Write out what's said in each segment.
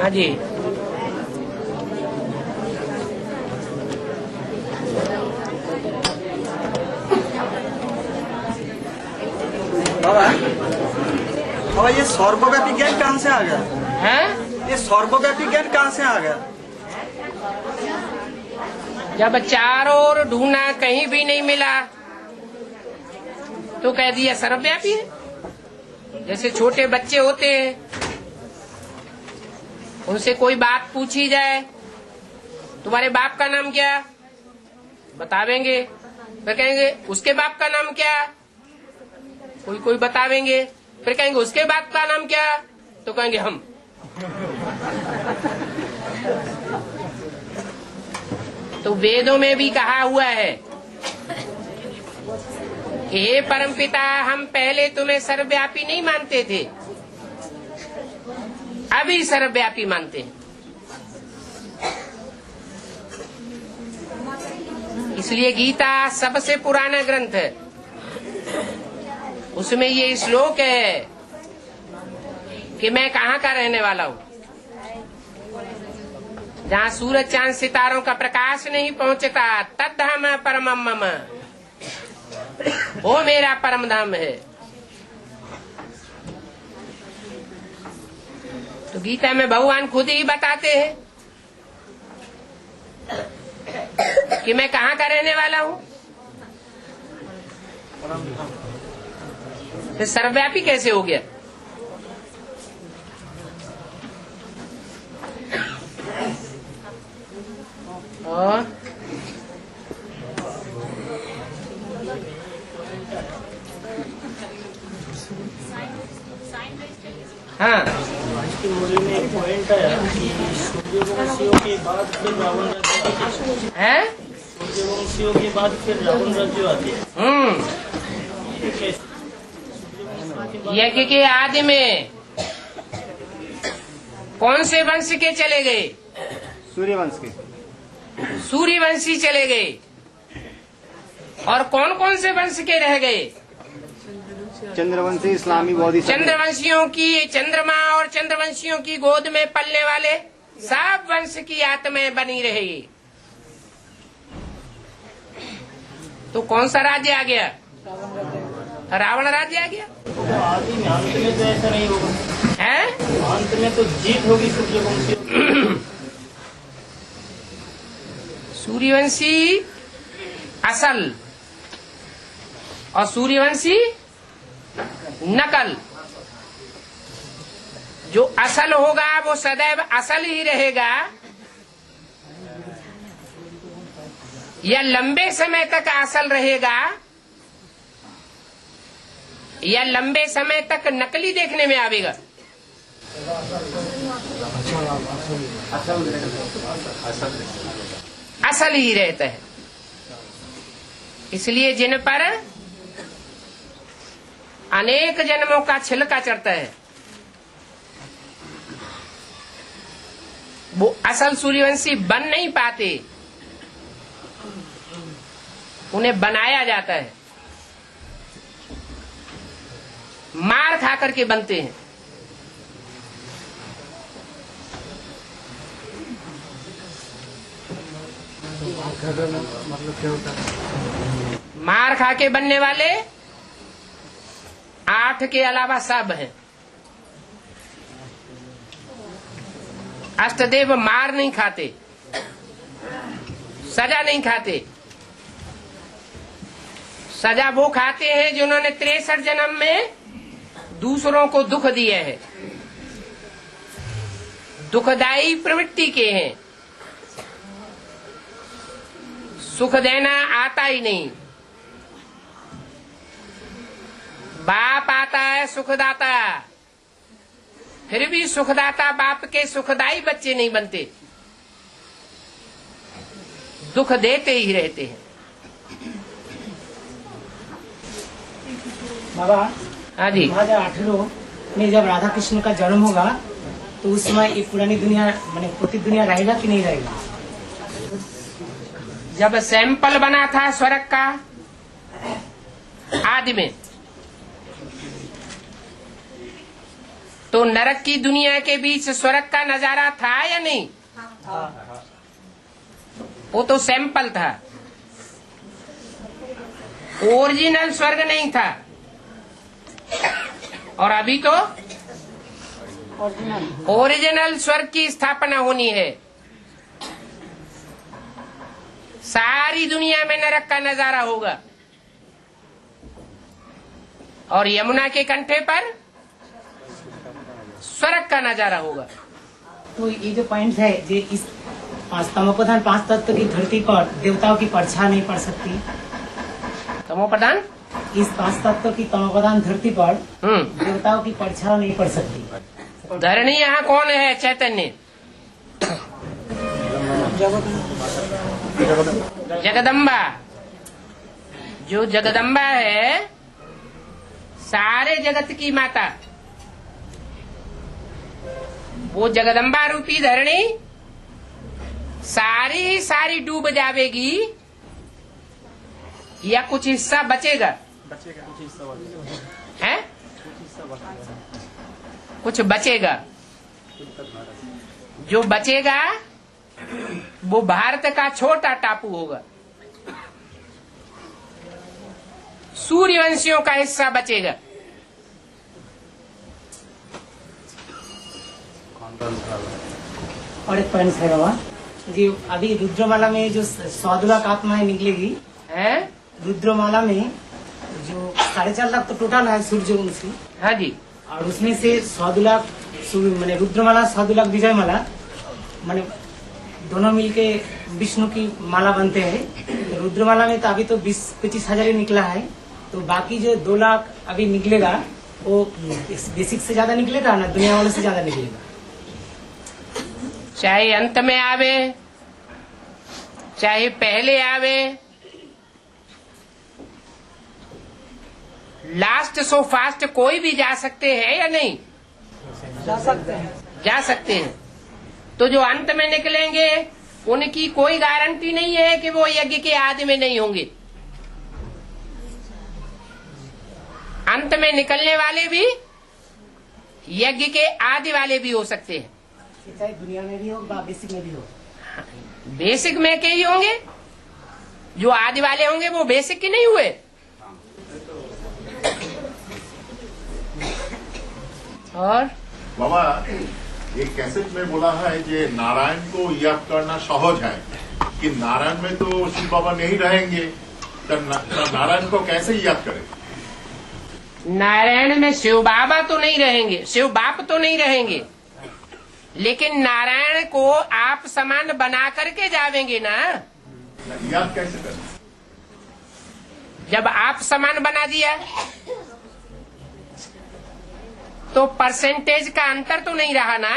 हाँ जी। बाबा ये सर्वव्यापी ज्ञान कहाँ से आ गया? हैं? ये सर्वव्यापी ज्ञान कहाँ से आ गया? जब चारों ओर ढूंढा कहीं भी नहीं मिला तो कह दिया सर्वव्यापी है। जैसे छोटे बच्चे होते हैं, उनसे कोई बात पूछी जाए, तुम्हारे बाप का नाम क्या, बतावेंगे। फिर कहेंगे उसके बाप का नाम क्या, कोई बतावेंगे। फिर कहेंगे उसके बाप का नाम क्या, तो कहेंगे हम। तो वेदों में भी कहा हुआ है कि हे परमपिता, हम पहले तुम्हें सर्वव्यापी नहीं मानते थे, अभी सर्वव्यापी मानते हैं। इसलिए गीता सबसे पुराना ग्रंथ है। उसमें ये श्लोक है कि मैं कहाँ का रहने वाला हूँ। जहाँ सूरज चांद सितारों का प्रकाश नहीं पहुँचता, तद्धाम परमम मम, वो मेरा परम धाम है। तो गीता में भगवान खुद ही बताते हैं कि मैं कहाँ का रहने वाला हूँ। तो सर्वव्यापी कैसे हो गया? और हाँ, इसकी मूल्य में एक पॉइंट है कि सूर्यवंशियों के बाद फिर रावण राज्य है, सूर्यवंशियों के बाद फिर रावण राज्य आते हैं। यज्ञ के आदि में कौन से वंश के चले गए? सूर्यवंश के। सूर्यवंशी चले गए। और कौन कौन से वंश के रह गए? चंद्रवंशी, इस्लामी, बौद्धी। चंद्रवंशियों की, चंद्रमा और चंद्रवंशियों की गोद में पलने वाले सब वंश की आत्माएं बनी रहेगी। तो कौन सा राज्य आ गया? रावण राज्य आ गया। आदि में, अंत में तो ऐसा नहीं होगा है? अंत में तो जीत होगी सूर्यवंशियों। सूर्यवंशी असल और सूर्यवंशी नकल। जो असल होगा वो सदैव असल ही रहेगा, या लंबे समय तक असल रहेगा, या लंबे समय तक नकली देखने में आवेगा। असल ही रहता है। इसलिए जिन पर अनेक जन्मों का छिलका चढ़ता है, वो असल सूर्यवंशी बन नहीं पाते, उन्हें बनाया जाता है, मार खा करके बनते हैं। मतलब क्या होता है? मार खा के बनने वाले 8 के अलावा सब हैं। अष्टदेव मार नहीं खाते, सजा नहीं खाते। सजा वो खाते हैं जिन्होंने 63 जन्म में दूसरों को दुख दिया है, दुखदायी प्रवृत्ति के हैं। सुख देना आता ही नहीं। बाप आता है सुखदाता, फिर भी सुखदाता बाप के सुखदायी बच्चे नहीं बनते, दुख देते ही रहते हैं। बाबा, हाँ जी। 2018 में जब राधा कृष्ण का जन्म होगा तो उस समय ये पुरानी दुनिया माने भौतिक दुनिया रहेगा कि नहीं रहेगा? जब सैंपल बना था स्वर्ग का आदि में, तो नरक की दुनिया के बीच स्वर्ग का नजारा था या नहीं? वो तो सैंपल था, ओरिजिनल स्वर्ग नहीं था। और अभी तो ओरिजिनल स्वर्ग की स्थापना होनी है। सारी दुनिया में नरक का नजारा होगा और यमुना के कंठे पर स्वर्ग का नजारा होगा। तो ये जो पॉइंट है, जो इस तमोप्रधान 5 तत्व की धरती पर देवताओं की परछाई नहीं पड़ सकती। तमोप्रधान, इस 5 तत्व की तमोप्रधान धरती पर देवताओं की परछाई नहीं पड़ सकती। धरणी यहाँ कौन है? चैतन्य, जगदम्बा। जो जगदम्बा है सारे जगत की माता, वो जगदम्बा रूपी धरणी सारी डूब जाएगी या कुछ हिस्सा बचेगा? है कुछ बचेगा। जो बचेगा वो भारत का छोटा टापू होगा, सूर्यवंशियों का हिस्सा बचेगा। और एक पॉइंट है बाबा जी, अभी रुद्रमाला में जो 100 लाख आत्माएं निकलेगी है, रुद्रमाला में जो 4.5 लाख तो टोटल है सूर्यवंशी। हाँ जी। और उसमें से 100 लाख मैंने रुद्रमाला, 100 लाख विजय माला, मैंने दोनों मिलके विष्णु की माला बनते हैं। तो रुद्रमाला में तो अभी तो 20-25 हजार ही निकला है, तो बाकी जो 2 लाख अभी निकलेगा वो बेसिक से ज्यादा निकलेगा ना दुनिया वाले से ज्यादा निकलेगा? चाहे अंत में आवे चाहे पहले आवे, लास्ट सो फास्ट कोई भी जा सकते हैं या नहीं? जा सकते हैं। जा सकते हैं। तो जो अंत में निकलेंगे उनकी कोई गारंटी नहीं है कि वो यज्ञ के आदि में नहीं होंगे। अंत में निकलने वाले भी यज्ञ के आदि वाले भी हो सकते हैं। चाहे दुनिया में भी हो, बेसिक में भी हो। बेसिक में के ही होंगे, जो आदि वाले होंगे वो बेसिक के नहीं हुए। और बाबा एक कैसेट में बोला है कि नारायण को याद करना सहज है, कि नारायण में तो शिव बाबा नहीं रहेंगे, तो नारायण को कैसे याद करें? नारायण में शिव बाबा तो नहीं रहेंगे, शिव बाप तो नहीं रहेंगे, लेकिन नारायण को आप समान बना करके जावेंगे ना। याद कैसे करें? जब आप समान बना दिया तो परसेंटेज का अंतर तो नहीं रहा ना,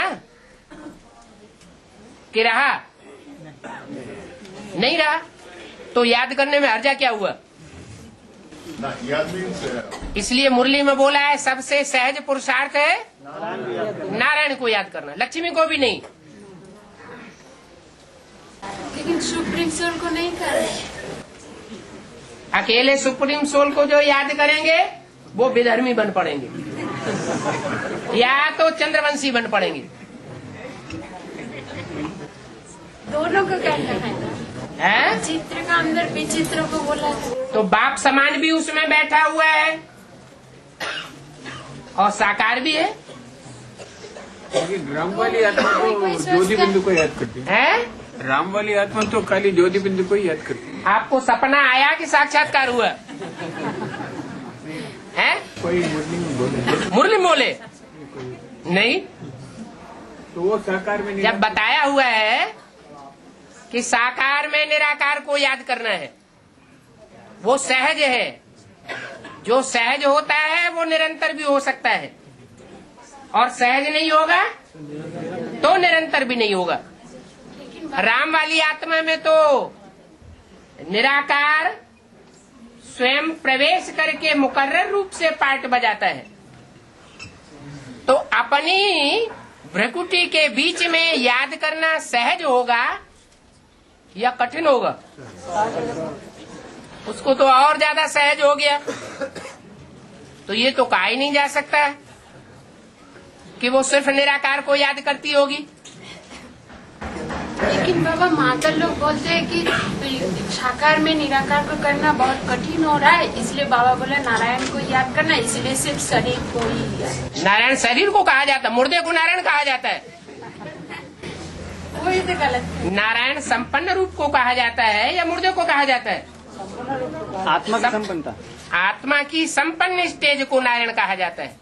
कि रहा? नहीं रहा। तो याद करने में हर्जा क्या हुआ? इसलिए मुरली में बोला है सबसे सहज पुरुषार्थ है नारायण को याद करना, लक्ष्मी को भी नहीं। लेकिन सुप्रीम सोल को नहीं कर रहे। अकेले सुप्रीम सोल को जो याद करेंगे वो विधर्मी बन पड़ेंगे या तो चंद्रवंशी बन पड़ेंगे। दोनों को क्या है? चित्र का अंदर विचित्र को बोला तो बाप समान भी उसमें बैठा हुआ है और साकार भी है। राम वाली आत्मा तो ज्योति बिंदु को याद करती है। राम वाली आत्मा तो खाली ज्योति बिंदु को ही याद करती है। आपको सपना आया कि साक्षात्कार हुआ है? कोई मुरली बोले नहीं, तो वो साकार में जब बताया हुआ है कि साकार में निराकार को याद करना है, वो सहज है। जो सहज होता है वो निरंतर भी हो सकता है, और सहज नहीं होगा तो निरंतर भी नहीं होगा। राम वाली आत्मा में तो निराकार स्वयं प्रवेश करके मुकर्रर रूप से पार्ट बजाता है। तो अपनी भ्रकुटी के बीच में याद करना सहज होगा या कठिन होगा? उसको तो और ज्यादा सहज हो गया। तो ये तो कहा ही नहीं जा सकता कि वो सिर्फ निराकार को याद करती होगी। लेकिन बाबा माता लोग बोलते हैं कि साकार में निराकार को करना बहुत कठिन हो रहा है, इसलिए बाबा बोला नारायण को याद करना, इसलिए सिर्फ शरीर को ही याद। नारायण शरीर को कहा जाता है, मुर्दे को नारायण कहा जाता है। वही तो गलत है। नारायण संपन्न रूप को कहा जाता है या मुर्दे को कहा जाता है? आत्मा की संपन्नता, आत्मा की संपन्न स्टेज को नारायण कहा जाता है।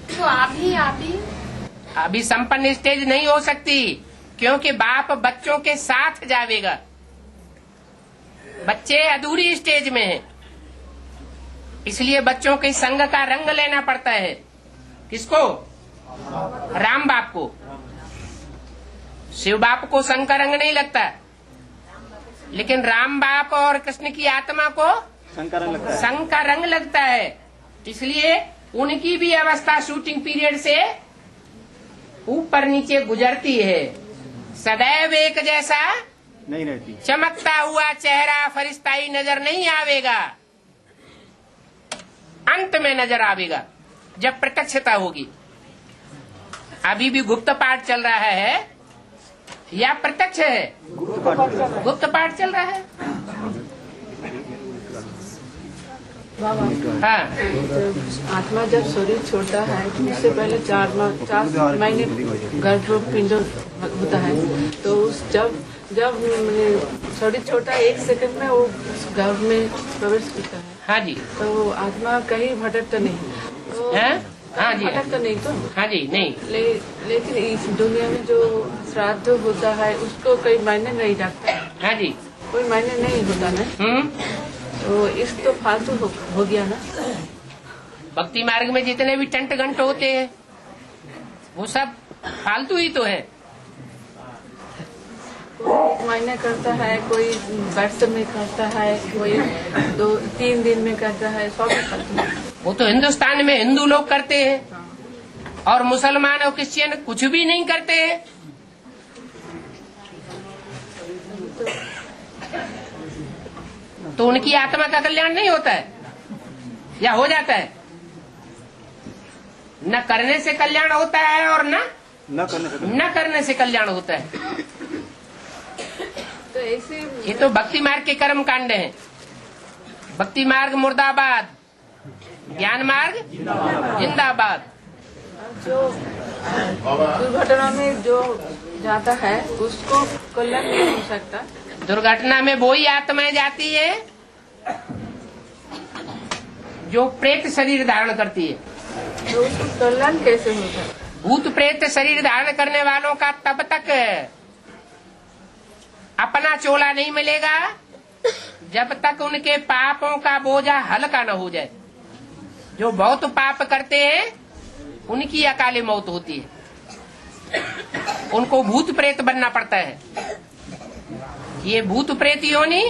तो आप ही अभी संपन्न स्टेज नहीं हो सकती, क्योंकि बाप बच्चों के साथ जावेगा। बच्चे अधूरी स्टेज में हैं, इसलिए बच्चों के संग का रंग लेना पड़ता है। किसको? राम बाप को। शिव बाप को संग का रंग नहीं लगता, लेकिन राम बाप और कृष्ण की आत्मा को संग का रंग लगता है। इसलिए उनकी भी अवस्था शूटिंग पीरियड से ऊपर नीचे गुजरती है। सदैव एक जैसा नहीं रहती। चमकता हुआ चेहरा फरिश्ताई नजर नहीं आवेगा, अंत में नजर आवेगा जब प्रत्यक्षता होगी। अभी भी गुप्त पाठ चल रहा है या प्रत्यक्ष है? गुप्त पाठ चल रहा है। हाँ, आत्मा जब शरीर छोड़ता है तो उससे पहले 4 महीने गर्भपिंड होता है, तो जब शरीर छोड़ता है 1 सेकंड में वो उस गर्भ में प्रवेश करता है। हाँ जी। तो आत्मा कहीं भटकता नहीं, तो हाँ जी, भटकता नहीं तो हाँ जी नहीं। लेकिन इस दुनिया में जो श्राद्ध होता है उसको कोई मायने नहीं रखता। हाँ जी, कोई मायने नहीं होता ना, तो इस तो फालतू हो गया ना। भक्ति मार्ग में जितने भी टंट घंट होते हैं वो सब फालतू ही तो है। कोई महीने करता है, कोई वर्ष में करता है, कोई 2-3 दिन में करता है, सब करता है। वो तो हिंदुस्तान में हिंदू लोग करते हैं, और मुसलमान और क्रिश्चियन कुछ भी नहीं करते हैं। तो उनकी आत्मा का कल्याण नहीं होता है या हो जाता है? न करने से कल्याण होता है और न करने से कल्याण होता है। तो ऐसे ये तो भक्ति मार्ग के कर्म कांड हैं। भक्ति मार्ग मुर्दाबाद, ज्ञान मार्ग जिंदाबाद। जो दुर्घटना में जो जाता है उसको कल्याण नहीं हो सकता। दुर्घटना में वही आत्माएं जाती है जो प्रेत शरीर धारण करती है। तो उसको कल्याण कैसे होता है? भूत प्रेत शरीर धारण करने वालों का तब तक अपना चोला नहीं मिलेगा जब तक उनके पापों का बोझा हल्का न हो जाए। जो बहुत पाप करते हैं उनकी अकाली मौत होती है, उनको भूत प्रेत बनना पड़ता है। ये भूत प्रेत योनि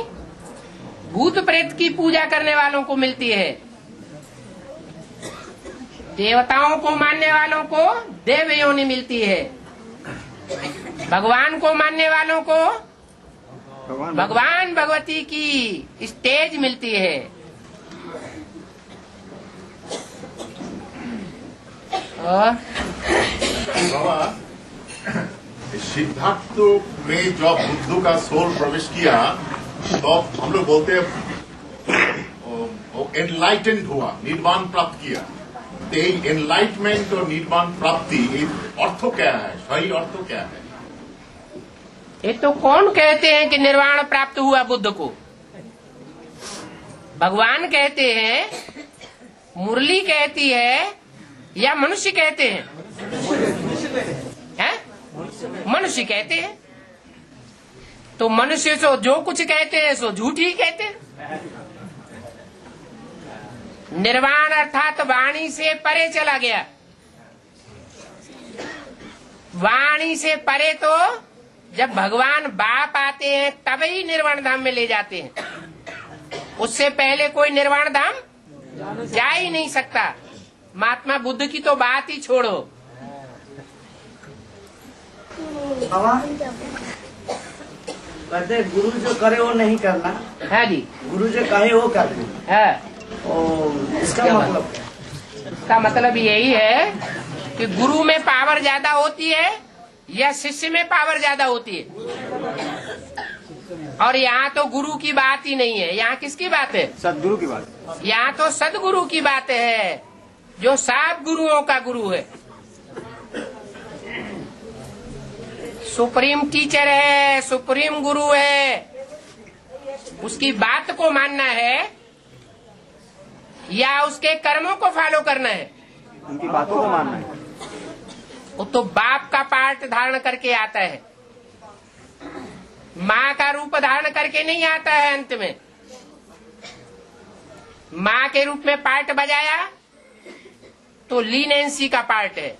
भूत प्रेत की पूजा करने वालों को मिलती है। देवताओं को मानने वालों को देव योनि मिलती है। भगवान को मानने वालों को भगवान भगवती की स्टेज मिलती है। बाबा, सिद्धार्थ में जब बुद्ध का सोल प्रवेश किया तो हम लोग बोलते हैं एनलाइटेंड हुआ, निर्वाण प्राप्त किया। एनलाइटमेंट और निर्वाण प्राप्ति अर्थ क्या है? सही अर्थ क्या है? ये तो कौन कहते हैं कि निर्वाण प्राप्त हुआ बुद्ध को? भगवान कहते हैं, मुरली कहती है, या मनुष्य कहते हैं? मनुष्य कहते हैं। तो मनुष्य सो जो कुछ कहते हैं सो झूठ ही कहते हैं। निर्वाण अर्थात वाणी से परे चला गया। वाणी से परे तो जब भगवान बाप आते हैं तभी निर्वाण धाम में ले जाते हैं। उससे पहले कोई निर्वाण धाम जा ही नहीं सकता। महात्मा बुद्ध की तो बात ही छोड़ो। कहते गुरु जो करे वो नहीं करना। हाँ जी, गुरु जो कहे वो करना। है। और इसका मतलब इसका मतलब यही है कि गुरु में पावर ज्यादा होती है या शिष्य में पावर ज्यादा होती है? और यहाँ तो गुरु की बात ही नहीं है, यहाँ किसकी बात है? सदगुरु की बात। यहाँ तो सदगुरु की बात है, जो सब गुरुओं का गुरु है, सुप्रीम टीचर है, सुप्रीम गुरु है। उसकी बात को मानना है या उसके कर्मों को फॉलो करना है? उनकी बातों को मानना है। वो तो बाप का पार्ट धारण करके आता है, माँ का रूप धारण करके नहीं आता है। अंत में माँ के रूप में पार्ट बजाया तो लीनेंसी का पार्ट है,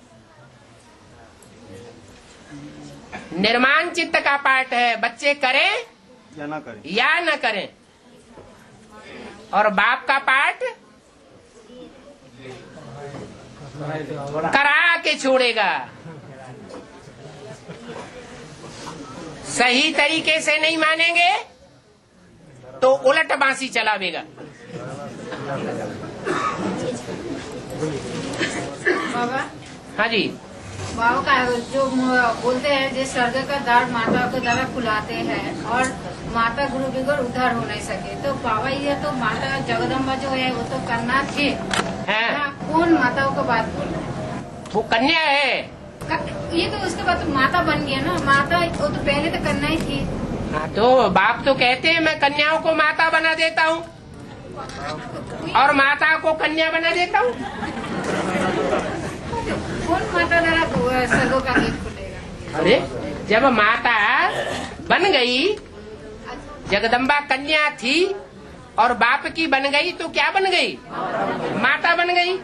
निर्माण चित्त का पार्ट है, बच्चे करें या न करें। और बाप का पार्ट करा के छोड़ेगा, सही तरीके से नहीं मानेंगे तो उलट बांसी चलावेगा। बाबा, हाँ जी, बाबा का जो बोलते हैं जो स्वर्ग का द्वार माता के द्वारा खुलाते हैं और माता गुरु बिगड़ उद्धार हो नहीं सके, तो बाबा ये तो माता जगदम्बा जो है वो तो कन्या थे। हाँ। कौन माताओं को बात बोल रहे हैं? वो कन्या है। ये तो उसके बाद तो माता बन गया ना, माता वो तो पहले तो कन्या ही थी। हाँ, तो बाप तो कहते हैं मैं कन्याओं को माता बना देता हूँ और माता को कन्या बना देता हूँ। कौन माता द्वारा स्वर्गों का गेट खुलेगा? अरे जब माता बन गई, जगदम्बा कन्या थी और बाप की बन गई तो क्या बन गई? माता बन गई।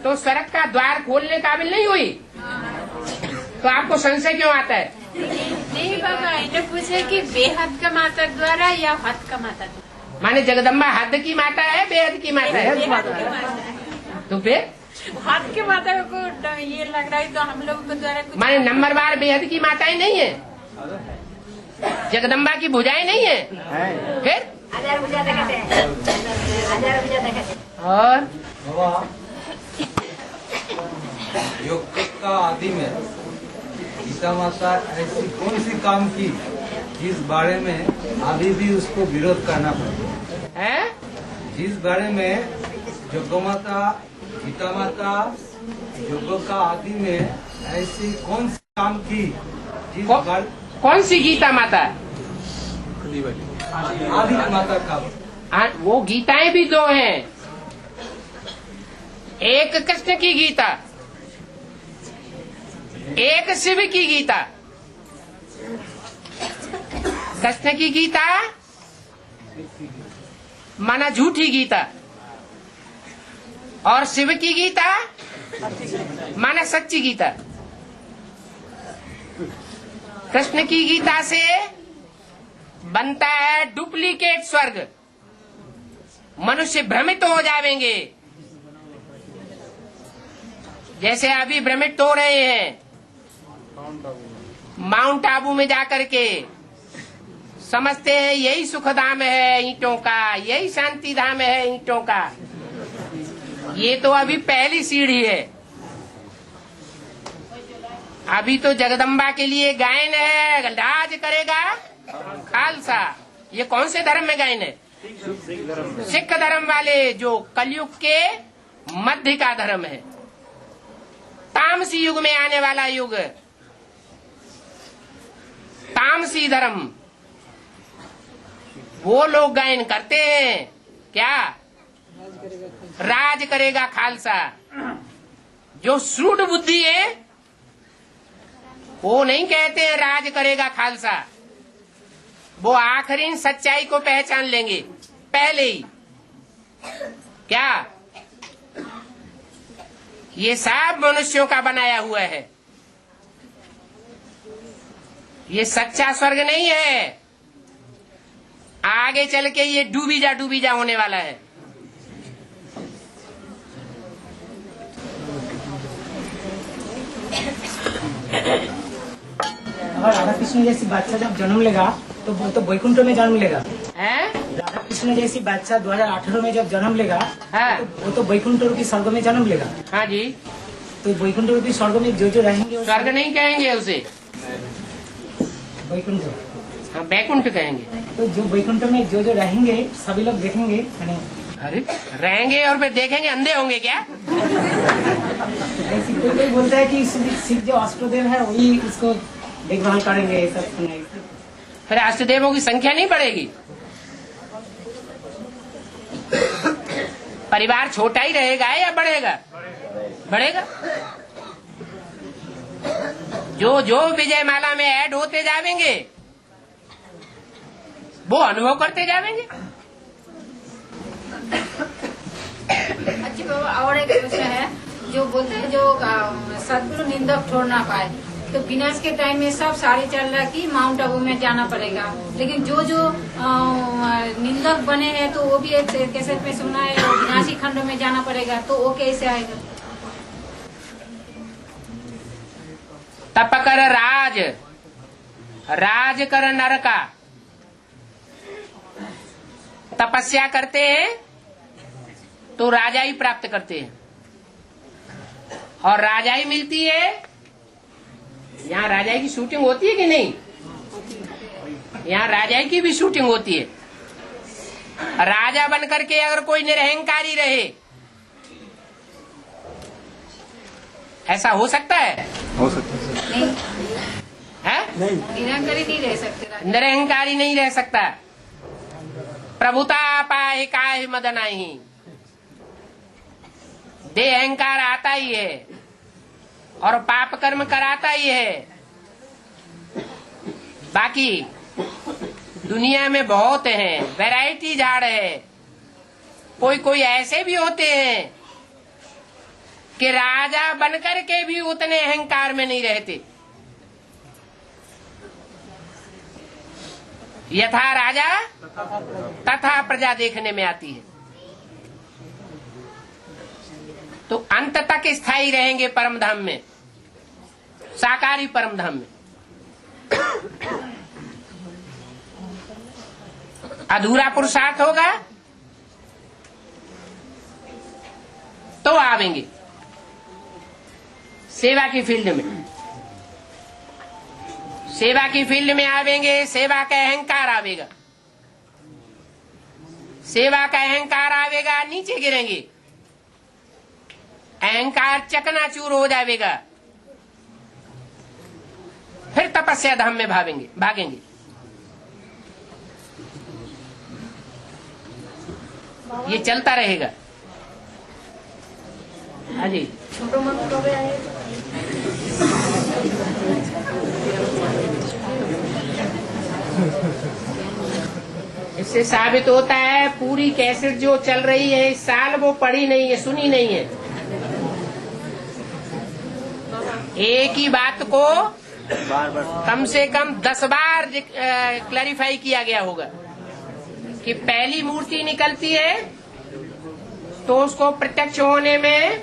तो स्वर्ग का द्वार खोलने काबिल नहीं हुई। तो आपको संशय क्यों आता है? नहीं बाबा, इन्हें पूछे कि बेहद का माता द्वारा या हद का माता द्वारा? माने जगदम्बा हद की माता है, बेहद की माता है? तो फिर हद के माता को ये लग रहा है तो हम लोग को द्वारा कुछ माने नंबरवार बेहद की माताएं नहीं है, जगदम्बा की भुजाएं नहीं है, फिर 1000 भुजा दिखाते हैं, 1000 भुजा दिखाते हैं। और योग का आदि में गीता माता ऐसी कौन सी काम की जिस बारे में अभी भी उसको विरोध करना पड़ता है? जिस बारे में योग माता गीता माता योग का आदि में ऐसी कौन सी काम की जिस कौन सी गीता माता? आदि माता का वो गीताएं भी दो हैं, एक कृष्ण की गीता, एक शिव की गीता। कृष्ण की गीता माना झूठी गीता और शिव की गीता माना सच्ची गीता। कृष्ण की गीता से बनता है डुप्लीकेट स्वर्ग, मनुष्य भ्रमित हो जाएंगे, जैसे अभी भ्रमित हो रहे हैं माउंट आबू में जाकर के। समझते हैं यही सुख धाम है ईंटों का, यही शांति धाम है ईंटों का। ये तो अभी पहली सीढ़ी है। अभी तो जगदम्बा के लिए गायन है, राज करेगा खालसा। ये कौन से धर्म में गायन है? सिख धर्म वाले, जो कलयुग के मध्य का धर्म है, तामसी युग में आने वाला युग, तामसी धर्म। वो लोग गायन करते हैं क्या? राज करेगा खालसा। जो सूढ़ बुद्धि है वो नहीं कहते हैं राज करेगा खालसा, वो आखिरी सच्चाई को पहचान लेंगे पहले ही। क्या ये सब मनुष्यों का बनाया हुआ है, ये सच्चा स्वर्ग नहीं है। आगे चल के ये डूबी जा होने वाला है। अगर राधा कृष्ण जैसी बच्चा जब जन्म लेगा तो वो तो वैकुंठ में जन्म लेगा। राधा कृष्ण जैसी बच्चा 2018 में जब जन्म लेगा हाँ। तो वो तो वैकुंठ की स्वर्ग में जन्म लेगा। हाँ जी। तो वैकुंठ में भी स्वर्ग में जो रहेंगे वो स्वर्ग नहीं कहेंगे उसे, वैकुंठ, हाँ वैकुंठ कहेंगे। तो जो वैकुंठ में जो रहेंगे सभी लोग देखेंगे, यानी अरे रहेंगे और फिर देखेंगे, अंधे होंगे क्या? ऐसी कोई बोलता है कि शिव जो अष्टदेव है वही उसको देखभाल करेंगे, ये सब सुना है। फिर अष्टदेवों की संख्या नहीं बढ़ेगी, परिवार छोटा ही रहेगा या बढ़ेगा? बढ़ेगा। जो जो विजय माला में ऐड होते जाएंगे वो अनुभव करते जाएंगे। अच्छी बाबा, और एक प्रश्न है, जो बोलते हैं जो सदगुरु निंदक छोड़ ना पाए, तो विनाश के टाइम में सब साड़ी चल रहा कि माउंट आबू में जाना पड़ेगा, लेकिन जो जो निंदक बने हैं तो वो भी एक कैसेट में सुना है विनाशी खंड में जाना पड़ेगा, तो वो कैसे आएगा? तप कर राज, राज कर नर का। तपस्या करते हैं तो राजाई प्राप्त करते हैं, और राजाई मिलती है। यहाँ राजाई की शूटिंग होती है कि नहीं? यहाँ राजाई की भी शूटिंग होती है। राजा बन करके अगर कोई निरहंकारी रहे, ऐसा हो सकता है? हो सकता है। नहीं, निरंकारी नहीं रह सकते, निरहंकारी नहीं रह सकता। प्रभुता पाए काहे मदन आई, देह अहंकार आता ही है और पाप कर्म कराता ही है। बाकी दुनिया में बहुत हैं, वैरायटी झाड़ है। कोई कोई ऐसे भी होते हैं कि राजा बनकर के भी उतने अहंकार में नहीं रहते। यथा राजा तथा प्रजा देखने में आती है। तो अंत तक स्थायी रहेंगे परम धाम में, साकारी परम धाम में। अधूरा पुरुषार्थ होगा तो आवेंगे सेवा की फील्ड में। सेवा की फील्ड में आवेंगे, सेवा का अहंकार आवेगा। सेवा का अहंकार आवेगा, नीचे गिरेंगे, अहंकार चकनाचूर हो जाएगा। फिर तपस्या धाम में भागेंगे। ये चलता रहेगा। हाँ जी, इससे साबित होता है पूरी कैसेट जो चल रही है इस साल वो पढ़ी नहीं है, सुनी नहीं है। एक ही बात को कम से कम 10 बार क्लैरिफाई किया गया होगा कि पहली मूर्ति निकलती है तो उसको प्रत्यक्ष होने में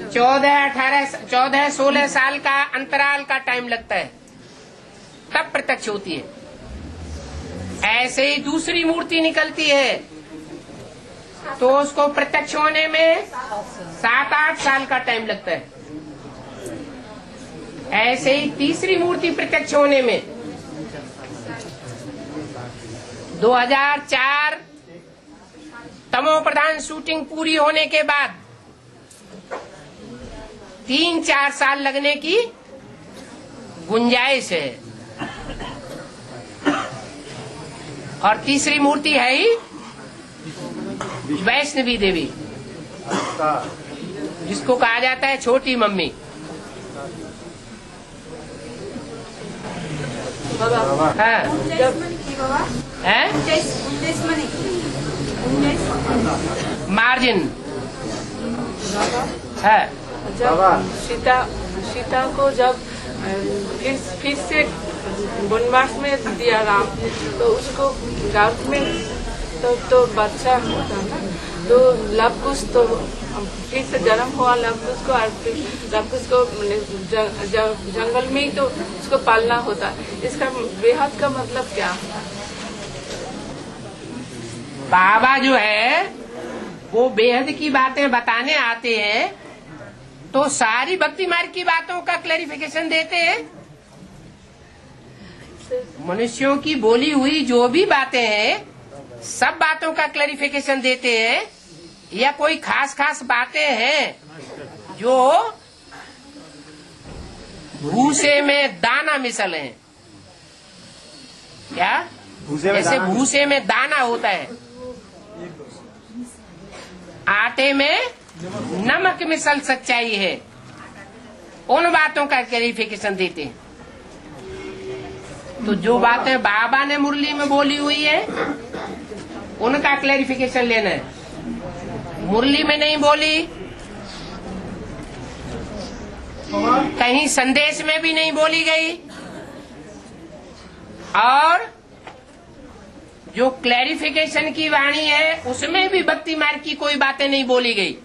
14-16 साल का अंतराल का टाइम लगता है, तब प्रत्यक्ष होती है। ऐसे ही दूसरी मूर्ति निकलती है तो उसको प्रत्यक्ष होने में 7-8 साल का टाइम लगता है। ऐसे ही तीसरी मूर्ति प्रत्यक्ष होने में 2004 तमो प्रधान शूटिंग पूरी होने के बाद 3-4 साल लगने की गुंजाइश है। और तीसरी मूर्ति है ही वैष्णवी देवी, जिसको कहा जाता है छोटी मम्मी। हाँ, मार्जिन है। जब सीता को जब फिर से वनवास में दिया राम, तो उसको गर्भ में तो बच्चा होता ना, तो लवकुश तो फिर से जन्म हुआ लवकुश को, और फिर लवकुश को जंगल में ही तो उसको पालना होता। इसका बेहद का मतलब क्या? बाबा जो है वो बेहद की बातें बताने आते हैं तो सारी भक्ति मार्ग की बातों का क्लैरिफिकेशन देते हैं। मनुष्यों की बोली हुई जो भी बातें हैं सब बातों का क्लैरिफिकेशन देते हैं, या कोई खास खास बातें हैं जो भूसे में दाना मिसल हैं। क्या? जैसे भूसे में दाना होता है, आटे में नमक मिसल सच्चाई है, उन बातों का क्लैरिफिकेशन देते हैं। तो जो बातें बाबा ने मुरली में बोली हुई है उनका क्लैरिफिकेशन लेना है। मुरली में नहीं बोली, कहीं संदेश में भी नहीं बोली गई, और जो क्लैरिफिकेशन की वाणी है उसमें भी भक्ति मार्ग की कोई बातें नहीं बोली गई।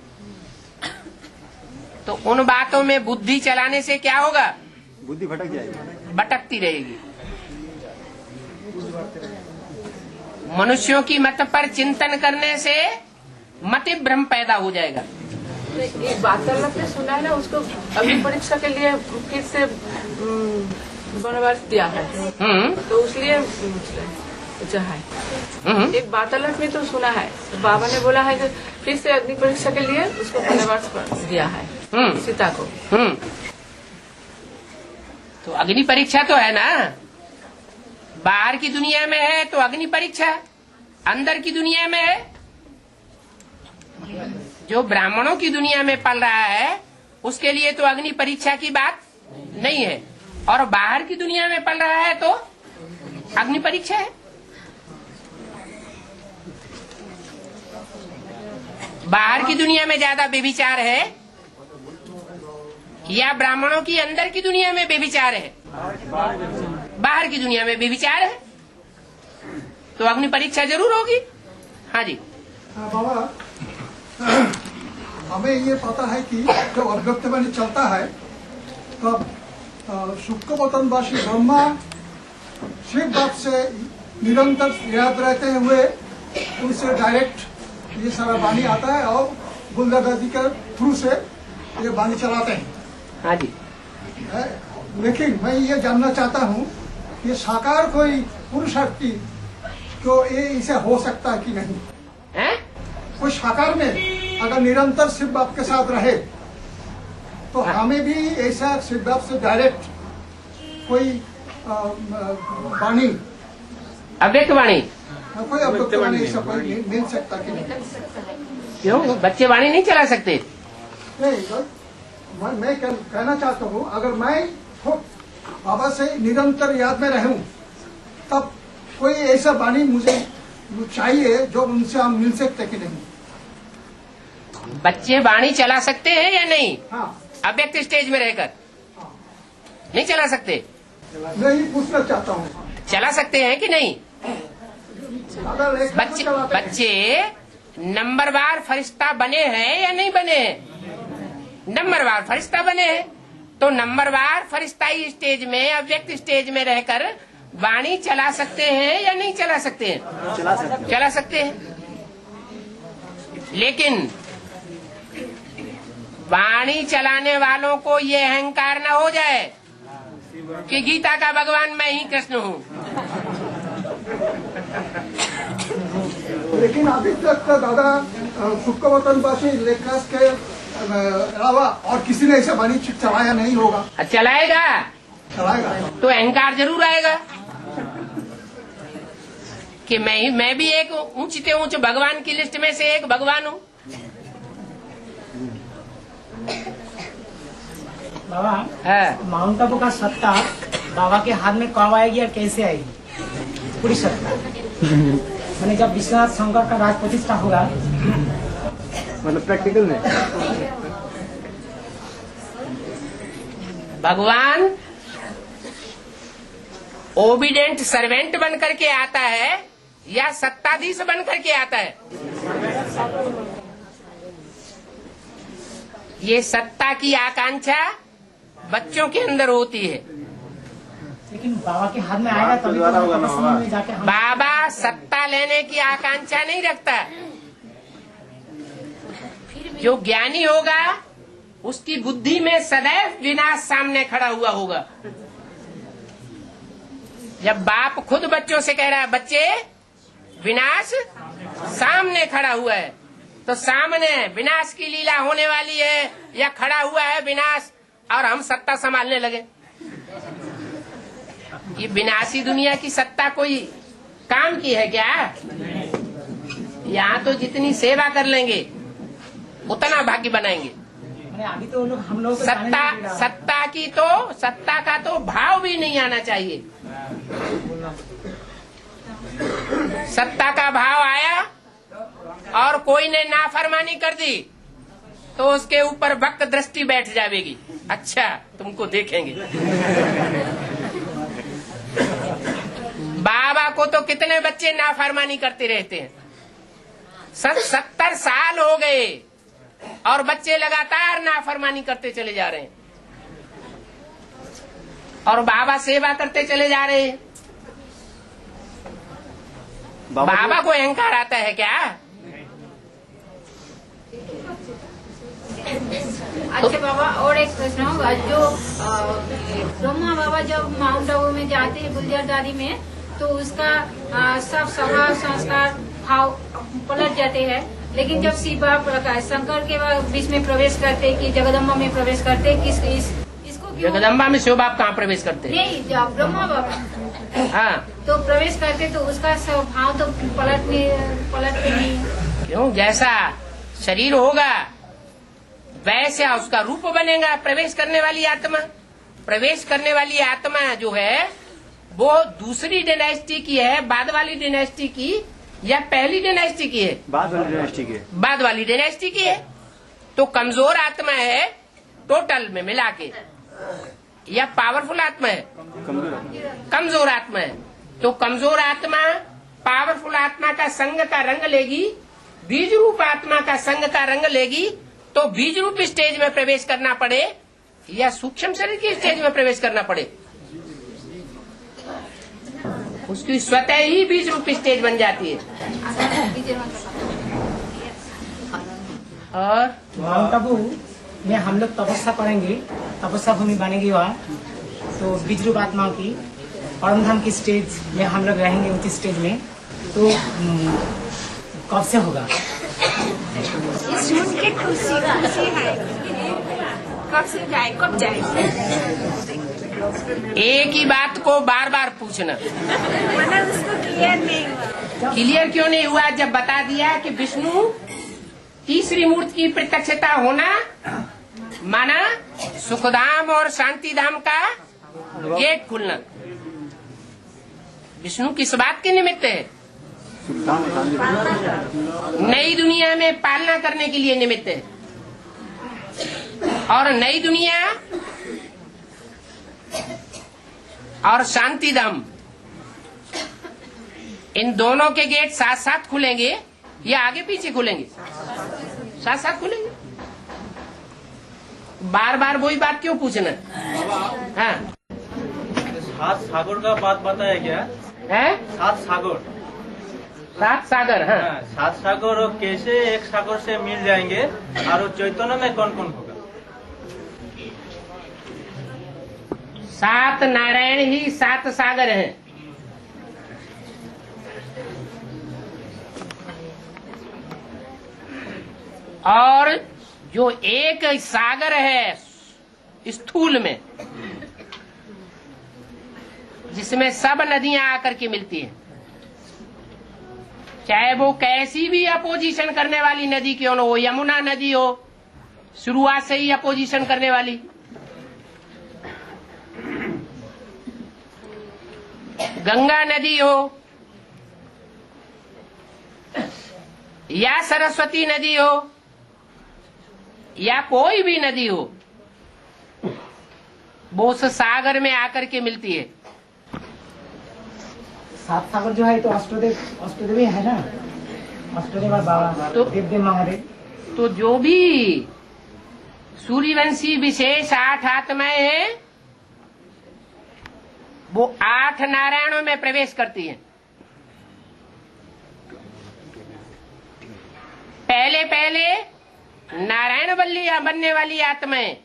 तो उन बातों में बुद्धि चलाने से क्या होगा? बुद्धि भटक जाएगी, भटकती रहेगी। मनुष्यों की मत पर चिंतन करने से मति भ्रम पैदा हो जाएगा। एक वार्तालाप में सुना है ना, उसको अग्नि परीक्षा के लिए फिर से वनवास दिया है, तो उसलिए पूछा है। एक वार्तालाप में तो सुना है, तो बाबा ने बोला है कि फिर से अग्नि परीक्षा के लिए उसको वनवास दिया है सीता को। तो अग्नि परीक्षा तो है ना, बाहर की दुनिया में है तो अग्नि परीक्षा, अंदर की दुनिया में है। जो ब्राह्मणों की दुनिया में पल रहा है उसके लिए तो अग्नि परीक्षा की बात नहीं है, और बाहर की दुनिया में पल रहा है तो अग्नि परीक्षा है। बाहर की दुनिया में ज्यादा बेविचार है या ब्राह्मणों की अंदर की दुनिया में बेविचार है? बाहर की दुनिया में बेविचार है, तो अग्नि परीक्षा जरूर होगी। हाँ जी। बाबा, हमें ये पता है कि जब अव्यक्त वाणी चलता है तब शुक्लवतनवासी ब्रह्मा शिव बात से निरंतर याद रहते हुए उनसे डायरेक्ट ये सारा वाणी आता है और बुलदादी के थ्रू से ये वाणी चलाते हैं। हाँ जी। लेकिन मैं ये जानना चाहता हूँ ये साकार कोई पुरुष शक्ति तो ये इसे हो सकता है कि नहीं है? कोई साकार में अगर निरंतर शिव बाप के साथ रहे तो हमें भी ऐसा शिव बाप से डायरेक्ट कोई वाणी, अव्यक्त वाणी, कोई अव्यक्त वाणी ऐसा कोई मिल सकता कि नहीं? क्यों बच्चे वाणी नहीं चला सकते? नहीं, मैं कहना चाहता हूँ अगर मैं बाबा से निरंतर याद में रहूं तब कोई ऐसा वाणी मुझे चाहिए जो उनसे हम मिल सकते कि नहीं? बच्चे वाणी चला सकते हैं या नहीं? हाँ। अव्यक्त स्टेज में रहकर नहीं चला सकते? मैं ही पूछना चाहता हूँ, चला सकते हैं कि नहीं? अगर बच्चे नंबरवार फरिश्ता बने हैं या नहीं बने हैं? नंबरवार फरिश्ता बने हैं, तो नंबरवार फरिश्ताई स्टेज में, अव्यक्त स्टेज में रहकर वाणी चला सकते हैं या नहीं चला सकते हैं? चला सकते हैं। लेकिन वाणी चलाने वालों को ये अहंकार न हो जाए कि गीता का भगवान मैं ही कृष्ण हूँ। लेकिन अभी तक तो दादा शुक्लवतनवासी लेखराज के अलावा और किसी ने ऐसा वाणी चलाया नहीं होगा। चलाएगा तो अहंकार जरूर आएगा कि मैं भी एक ऊंचते ऊंच भगवान की लिस्ट में से एक भगवान हूँ। बाबा, माउंट आबू का सत्ता बाबा के हाथ में कब आएगी और कैसे आएगी पूरी सत्ता? मैंने जब विश्वनाथ शंकर का राज प्रतिष्ठा होगा, मतलब प्रैक्टिकल में भगवान ओबीडेंट सर्वेंट बन करके आता है या सत्ताधीश बन करके आता है? ये सत्ता की आकांक्षा बच्चों के अंदर होती है, लेकिन बाबा के हाथ में आएगा तभी तो में जाके बाबा सत्ता लेने की आकांक्षा नहीं रखता। जो ज्ञानी होगा उसकी बुद्धि में सदैव विनाश सामने खड़ा हुआ होगा। जब बाप खुद बच्चों से कह रहा है बच्चे विनाश सामने खड़ा हुआ है, तो सामने विनाश की लीला होने वाली है या खड़ा हुआ है विनाश, और हम सत्ता संभालने लगे। ये विनाशी दुनिया की सत्ता कोई काम की है क्या? यहाँ तो जितनी सेवा कर लेंगे उतना भाग्य बनाएंगे। अभी तो हम लोग सत्ता का तो भाव भी नहीं आना चाहिए। सत्ता का भाव आया और कोई ने नाफरमानी कर दी तो उसके ऊपर वक्त दृष्टि बैठ जाएगी। अच्छा तुमको देखेंगे। बाबा को तो कितने बच्चे नाफरमानी करते रहते हैं। 70 साल हो गए और बच्चे लगातार नाफरमानी करते चले जा रहे हैं और बाबा सेवा करते चले जा रहे हैं। बाबा को अहंकार आता है क्या? अच्छा बाबा, और एक प्रश्न होगा। जो ब्रह्मा बाबा जब माउंट आबू में जाते हैं गुलजार दादी में, तो उसका सब स्वभाव संस्कार भाव पलट जाते हैं। लेकिन जब शिव बाबा शंकर के बीच में प्रवेश करते, कि जगदम्बा में प्रवेश करते, इसको क्यों? जगदम्बा में शिव बाप कहाँ प्रवेश करते? नहीं, जब ब्रह्मा बाबा हाँ तो प्रवेश करते तो उसका स्वभाव तो पलटते नहीं। क्यों? जैसा शरीर होगा वैसा उसका रूप बनेगा। प्रवेश करने वाली आत्मा जो है वो दूसरी डायनेस्टी की है, बाद वाली डायनेस्टी की या पहली डायनेस्टी की है? बाद वाली डायनेस्टी की है। तो कमजोर आत्मा है टोटल में मिला के, या पावरफुल आत्मा है? कमजोर आत्मा है। तो कमजोर आत्मा पावरफुल आत्मा का संग का रंग लेगी, बीज रूप आत्मा का संग का रंग लेगी, तो बीज रूप स्टेज में प्रवेश करना पड़े या सूक्ष्म शरीर की स्टेज में प्रवेश करना पड़े, उसकी स्वतः ही बीज रूप स्टेज बन जाती है। और माउंट आबू में हम लोग तपस्या करेंगे, तपस्या भूमि बनेगी वहाँ, तो बीज रूप आत्मा की परमधाम की स्टेज में हम लोग रहेंगे, उसी स्टेज में। तो कब से होगा? सुन के खुशी है। कब से जाए, कब जाए? एक ही बात को बार बार पूछना। मतलब उसको क्लियर नहीं हुआ। क्लियर क्यों नहीं हुआ? जब बता दिया कि विष्णु तीसरी मूर्ति की प्रत्यक्षता होना माना सुखधाम और शांतिधाम का गेट खुलना। विष्णु किस बात के निमित्त है? नई दुनिया में पालना करने के लिए निमित्त है। और नई दुनिया और शांतिधाम, इन दोनों के गेट साथ साथ खुलेंगे या आगे पीछे खुलेंगे? साथ साथ खुलेंगे। बार बार वही बात क्यों पूछना? हाँ, 7 सागर का बात बताया क्या है? 7 सागर। 7 सागर, हाँ। 7 सागर और कैसे एक सागर से मिल जाएंगे, और चैतन्य में कौन कौन होगा? 7 नारायण ही 7 सागर हैं। और जो एक सागर है स्थूल में, जिसमें सब नदियां आकर के मिलती हैं, चाहे वो कैसी भी अपोजिशन करने वाली नदी क्यों न हो, यमुना नदी हो शुरुआत से ही अपोजिशन करने वाली, गंगा नदी हो या सरस्वती नदी हो या कोई भी नदी हो, वो उस सागर में आकर के मिलती है। 7 सागर जो है तो अष्टदेव ही है ना, अष्टदेव और बाबा तो देव महादेव। तो जो भी सूर्यवंशी विशेष 8 आत्माएं हैं वो 8 नारायणों में प्रवेश करती हैं। पहले नारायण वल्ली बनने वाली आत्माएं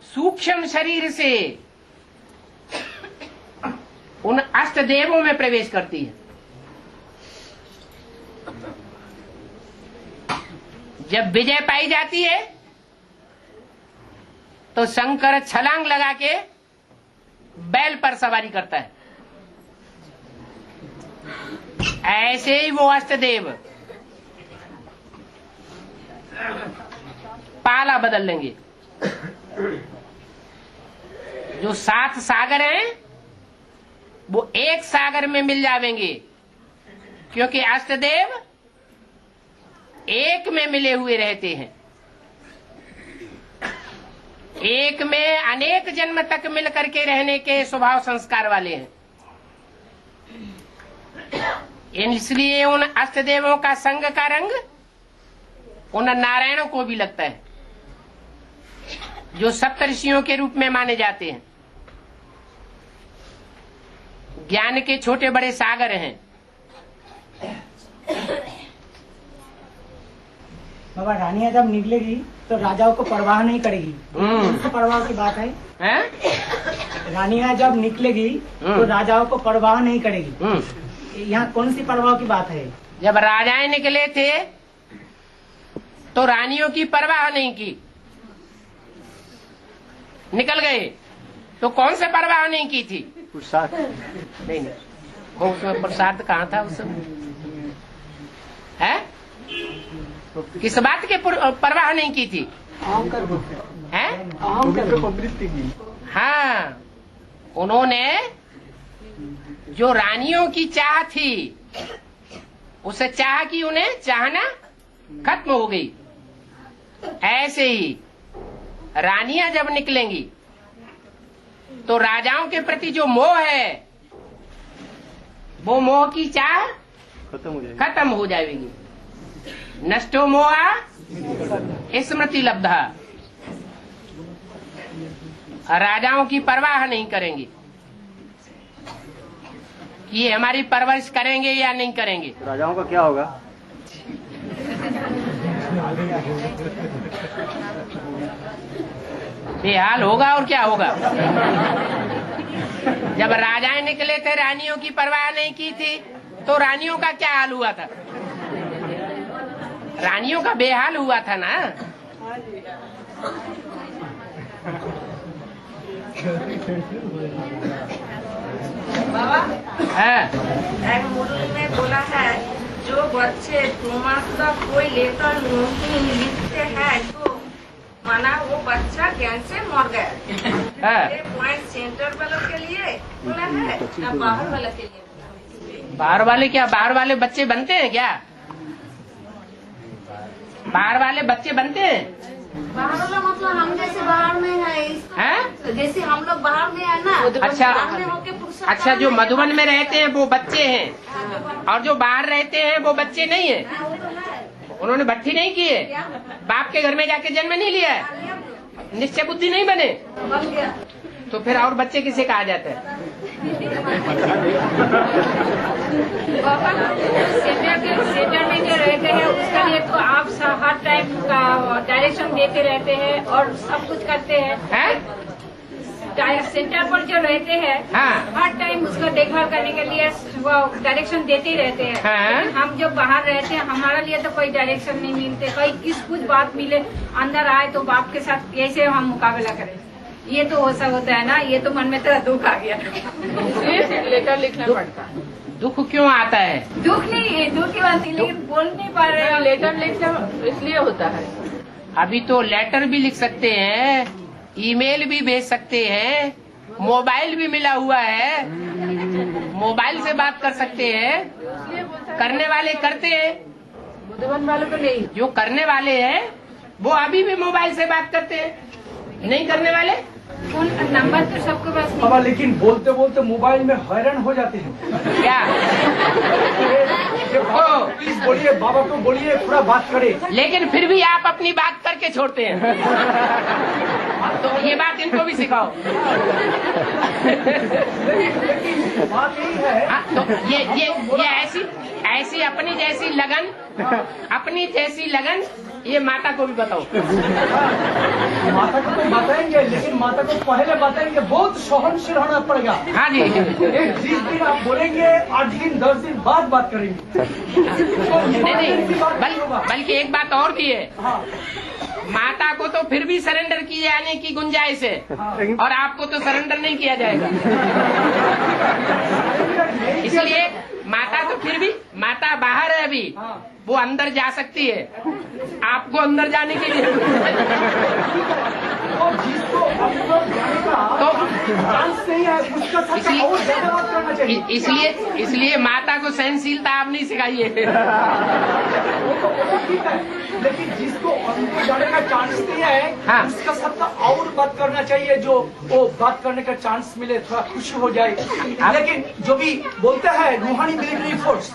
सूक्ष्म शरीर से उन अष्ट देवों में प्रवेश करती है। जब विजय पाई जाती है तो शंकर छलांग लगा के बैल पर सवारी करता है। ऐसे ही वो अष्टदेव पाला बदल लेंगे। जो 7 सागर हैं वो एक सागर में मिल जाएंगे, क्योंकि अष्टदेव एक में मिले हुए रहते हैं। एक में अनेक जन्म तक मिल करके रहने के स्वभाव संस्कार वाले हैं। इसलिए उन अष्टदेवों का संग का रंग उन नारायणों को भी लगता है, जो सप्तऋषियों के रूप में माने जाते हैं। ज्ञान के छोटे बड़े सागर हैं। बाबा, रानियां जब निकलेगी तो राजाओं को परवाह नहीं करेगी। कौन सी परवाह की बात है? रानियां जब निकलेगी तो राजाओं को परवाह नहीं करेगी। यहाँ कौन सी परवाह की बात है? जब राजाएं निकले थे तो रानियों की परवाह नहीं की। निकल गए तो कौन से परवाह नहीं की थी? प्रसाद नहीं, वो उसमें प्रसाद कहाँ था उस समय? है? किस बात के परवाह नहीं की थी? है? हाँ, उन्होंने जो रानियों की चाह थी उस चाह की उन्हें चाहना खत्म हो गई। ऐसे ही रानियां जब निकलेंगी तो राजाओं के प्रति जो मोह है वो मोह की चाह खत्म हो जाएगी। नष्टो मोहा स्मृति लब्धा। राजाओं की परवाह नहीं करेंगे कि ये हमारी परवरिश करेंगे या नहीं करेंगे। राजाओं का क्या होगा? बेहाल होगा और क्या होगा। जब राजाएं निकले थे, रानियों की परवाह नहीं की थी, तो रानियों का क्या हाल हुआ था? रानियों का बेहाल हुआ था ना। बाबा, है एक मूल में बोला है, जो बच्चे 2 मास तक कोई लेटर नहीं लिखते हैं तो माना वो बच्चा ज्ञान से मर गया। ये पॉइंट सेंटर वालों के लिए बोला है या बाहर वालों के लिए? बाहर वाले क्या? बाहर वाले बच्चे बनते हैं क्या? बाहर वाले बच्चे बनते हैं? बाहर वाला मतलब हम जैसे बाहर में है, जैसे हम लोग बाहर में है ना। अच्छा, जो मधुबन में रहते हैं वो बच्चे हैं, और जो बाहर रहते हैं वो बच्चे नहीं है। उन्होंने भट्टी नहीं की है, बाप के घर में जाके जन्म नहीं लिया है, निश्चय बुद्धि नहीं बने, तो फिर और बच्चे किसे कहा जाता है? सेंटर में जो रहते हैं उसके लिए तो आप हर टाइम का डायरेक्शन देते रहते हैं और सब कुछ करते हैं। सेंटर पर जो रहते हैं हर टाइम उसका देखभाल करने के लिए वो डायरेक्शन देते ही रहते हैं। हम जो बाहर रहते हैं हमारे लिए तो कोई डायरेक्शन नहीं मिलते। कोई कुछ बात मिले अंदर आए तो बाप के साथ कैसे हम मुकाबला करें, ये तो ऐसा होता है ना। ये तो मन में तेरा दुख आ गया, लेटर लिखना पड़ता है। दुख क्यों आता है? दुख नहीं है, दुख की बात नहीं, लेकिन बोल नहीं पा रहे हैं। लेटर लिखना इसलिए होता है। अभी तो लेटर भी लिख सकते हैं, ईमेल भी भेज सकते हैं, मोबाइल भी मिला हुआ है, मोबाइल से बात कर सकते हैं। करने वाले करते हैं, बुद्धवन वालों को नहीं। जो करने वाले हैं वो अभी भी मोबाइल से बात करते हैं, नहीं करने वाले फोन नंबर तो सबके पास नहीं। बाबा, लेकिन बोलते बोलते मोबाइल में हैरान हो जाते हैं। क्या? प्लीज बोलिए, बाबा को बोलिए, थोड़ा बात करे। लेकिन फिर भी आप अपनी बात करके छोड़ते हैं, तो ये बात इनको भी सिखाओ। बात यही है। तो ये ऐसी अपनी जैसी लगन ये माता को भी बताओ। माता को तो बताएंगे, लेकिन माता को पहले बताएंगे बहुत सहनशील होना पड़ेगा। हाँ जी। एक 20 दिन आप बोलेंगे, 8 दिन 10 दिन बाद बात करेंगे। नहीं, बल्कि एक बात और भी है। हाँ। माता को तो फिर भी सरेंडर किए जाने की गुंजाइश है, और आपको तो सरेंडर नहीं किया जाएगा। इसलिए माता तो फिर भी, माता बाहर है अभी, वो अंदर जा सकती है, आपको अंदर जाने के लिए इसलिए माता को सहनशीलता आप नहीं सिखाइए। लेकिन जिसको अंदर जाने का चांस नहीं है, हाँ। उसका सबका और बात करना चाहिए, जो वो बात करने का चांस मिले, थोड़ा खुशी हो जाए। लेकिन जो भी बोलते हैं रूहानी मिलिट्री फोर्स,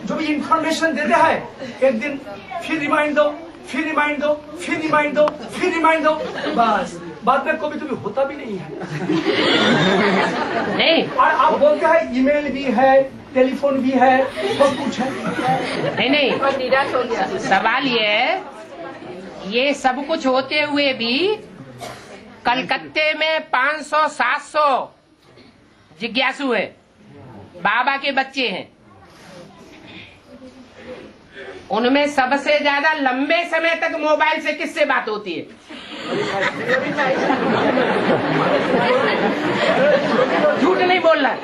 जो भी इंफॉर्मेशन देते हैं, एक दिन फिर रिमाइंड दो, फिर रिमाइंड दो, फिर रिमाइंड दो, फिर रिमाइंड दो, बस बाद में कभी कभी होता भी नहीं है। नहीं, और आप बोलते हैं ईमेल भी है, टेलीफोन भी है, सब कुछ है। नहीं, और निराश हो गया। सवाल ये है, ये सब कुछ होते हुए भी कलकत्ते में 500-700 जिज्ञासु है, बाबा के बच्चे हैं। उनमें सबसे ज्यादा लंबे समय तक मोबाइल से किससे बात होती है? झूठ नहीं बोलना,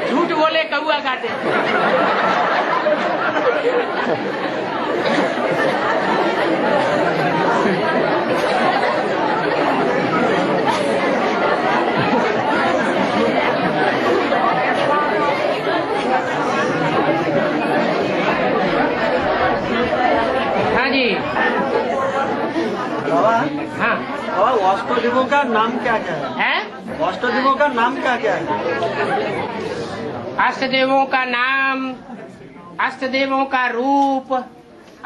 झूठ बोले कौआ काटे। हाँ जी। हाँ, और अष्टदेवों का नाम क्या क्या है? अष्टदेवों का नाम क्या क्या है? अष्टदेवों का नाम, अष्टदेवों का रूप,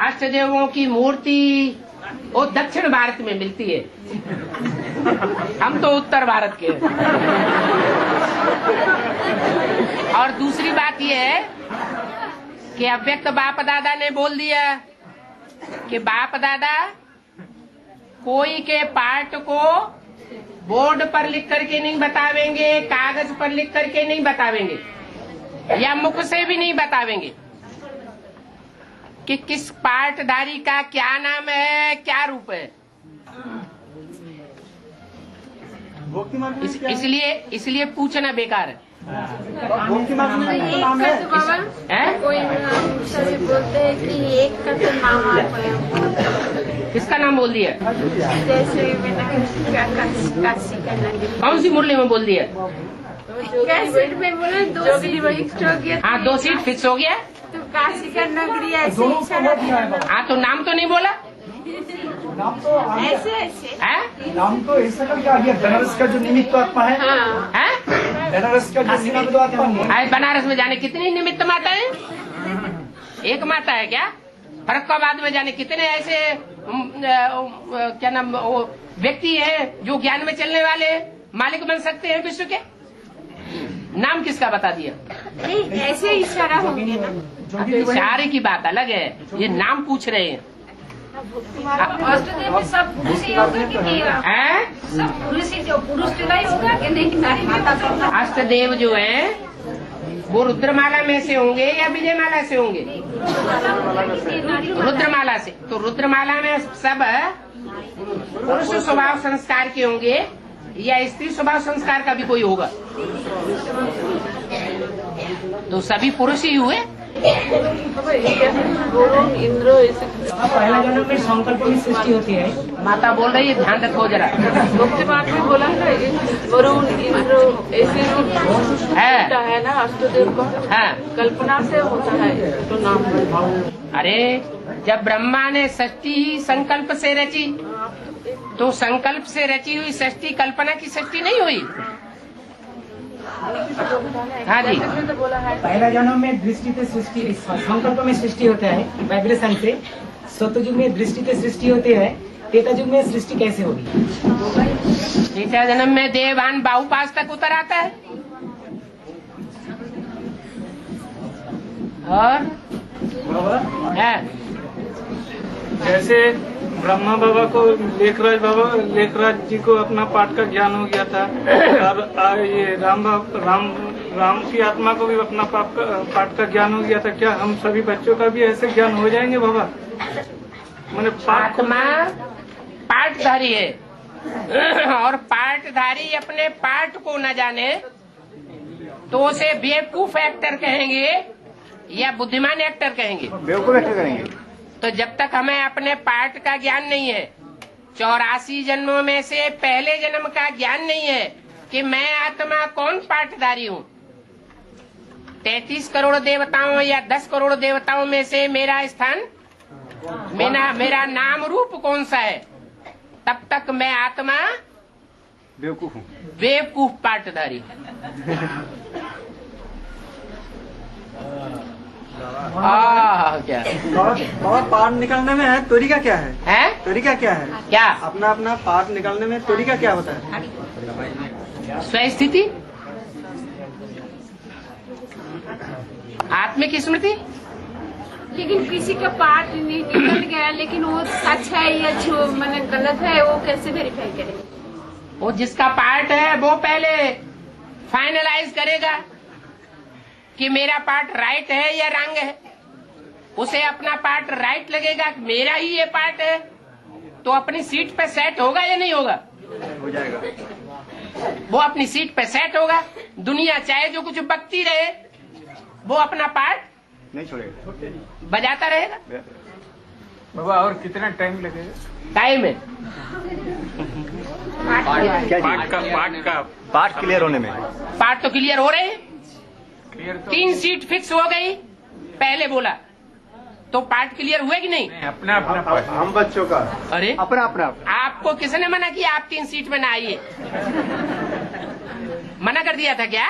अष्टदेवों की मूर्ति वो दक्षिण भारत में मिलती है, हम तो उत्तर भारत के हैं। और दूसरी बात यह है कि अव्यक्त बाप दादा ने बोल दिया कि बाप दादा कोई के पार्ट को बोर्ड पर लिख करके नहीं बतावेंगे, कागज पर लिख करके नहीं बतावेंगे, या मुख से भी नहीं बतावेंगे कि किस पार्टधारी का क्या नाम है, क्या रूप है। इसलिए पूछना बेकार है। कोई से बोलते हैं कि एक का तो नाम आता है। किसका नाम बोल दिया? जैसे मैंने काशी का नाम। कौन सी मुरली में बोल दिया? कैसेट में बोला 2 सीट फिक्स हो गया। हाँ, 2 सीट फिक्स हो गया, तो काशी का नगरी ऐसे ही चला। हाँ, तो नाम तो नहीं बोला, नाम तो ऐसे ऐसे है? नाम तो ऐसा करके आ गया। बनारस का जो निमित्त आत्मा है, बनारस का जो निमित्त आत्मा है। बनारस में जाने कितनी निमित्त माता है? एक माता है क्या? फरक्काबाद में जाने कितने ऐसे क्या नाम वो व्यक्ति है जो ज्ञान में चलने वाले मालिक बन सकते हैं विश्व के? नाम किसका बता दिया? नहीं, ऐसे इशारा होंगे ना। इशारे की बात अलग है, ये नाम पूछ रहे हैं। अष्टदेव में सब पुरुष ही होगा कि नहीं? सब पुरुष ही, जो पुरुष चुना ही होगा कि नहीं? नारी माता का अष्टदेव जो है वो रुद्रमाला में से होंगे या विजयमाला से होंगे? रुद्रमाला से। तो रुद्रमाला में सब पुरुष स्वभाव संस्कार के होंगे या स्त्री स्वभाव संस्कार का भी कोई होगा? तो सभी पुरुष ही हुए। इंद्र ऐसे पहला जन्म में संकल्प में सृष्टि होती है। माता बोल रही है, ध्यान रखो जरा। मुक्ति मार्ग में बोला है वरुण इंद्र ऐसे रूप है ना अष्टदेव का। कल्पना से होता है तो नाम। अरे जब ब्रह्मा ने सृष्टि ही संकल्प से रची, तो संकल्प से रची हुई सृष्टि कल्पना की सृष्टि नहीं हुई? हाँ जी। पहला जन्म में दृष्टि से सृष्टि, संकल्प में सृष्टि होता है वाइब्रेशन से। सतयुग में दृष्टि से सृष्टि होती है। त्रेता युग में सृष्टि कैसे होगी? त्रेता जन्म में देवान बाहुपास तक उतर आता है, और बाबा है। जैसे ब्रह्मा बाबा को लेखराज जी को अपना पाठ का ज्ञान हो गया था, और ये राम की आत्मा को भी अपना पाठ का ज्ञान हो गया था। क्या हम सभी बच्चों का भी ऐसे ज्ञान हो जाएंगे बाबा? मैंने आत्मा पाठधारी है, और पाठधारी अपने पाठ को न जाने तो उसे बेवकूफ एक्टर कहेंगे या बुद्धिमान एक्टर कहेंगे? बेवकूफ एक्टर करेंगे। तो जब तक हमें अपने पाठ का ज्ञान नहीं है, 84 जन्मों में से पहले जन्म का ज्ञान नहीं है कि मैं आत्मा कौन पाठधारी हूँ, 33 करोड़ देवताओं या 10 करोड़ देवताओं में से मेरा स्थान, मेरा नाम रूप कौन सा है, तब तक मैं आत्मा बेवकूफ हूँ, बेवकूफ पाठधारी। क्या बाबा पाठ निकलने में है तरीका क्या है? तरीका क्या है? क्या अपना पाठ निकलने में तरीका क्या होता है? स्वस्थिति, आत्मिक स्मृति। लेकिन किसी का पाठ निकल गया, लेकिन वो सच है या जो मैंने गलत है, वो कैसे वेरीफाई करें? वो जिसका पार्ट है वो पहले फाइनलाइज करेगा कि मेरा पार्ट राइट है या रॉन्ग है। उसे अपना पार्ट राइट लगेगा कि मेरा ही ये पार्ट है, तो अपनी सीट पे सेट होगा या नहीं होगा? हो जाएगा। वो अपनी सीट पे सेट होगा। दुनिया चाहे जो कुछ बकती रहे, वो अपना पार्ट नहीं छोड़ेगा, बजाता रहेगा। बाबा और कितना टाइम लगेगा? टाइम है पाठ क्लियर होने में। पार्ट तो क्लियर हो रहे हैं। क्लियर तो 3 सीट फिक्स हो गई पहले बोला, तो पार्ट क्लियर हुए कि नहीं? अपना हम बच्चों का। अरे अपना आपको किसने मना किया आप 3 सीट में ना आइए? मना कर दिया था क्या?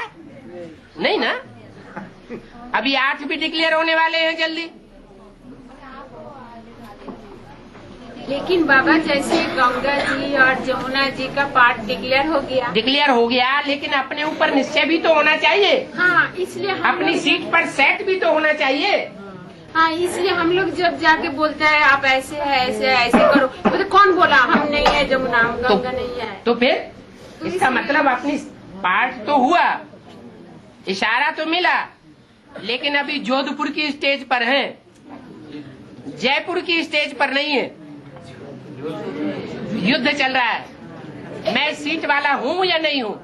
नहीं ना। अभी 8 भी डिक्लेयर होने वाले हैं जल्दी। लेकिन बाबा जैसे गंगा जी और जमुना जी का पाठ डिक्लेयर हो गया, लेकिन अपने ऊपर निश्चय भी तो होना चाहिए। हाँ, इसलिए अपनी सीट पर सेट भी तो होना चाहिए। हाँ, इसलिए हम लोग जब जाके बोलते हैं आप ऐसे है ऐसे करो, तो कौन बोला हम नहीं है जमुना, गंगा नहीं है? तो फिर इसका मतलब अपनी पाठ तो हुआ, इशारा तो मिला, लेकिन अभी जोधपुर की स्टेज पर है, जयपुर की स्टेज पर नहीं है। युद्ध चल रहा है, मैं सीट वाला हूँ या नहीं हूँ।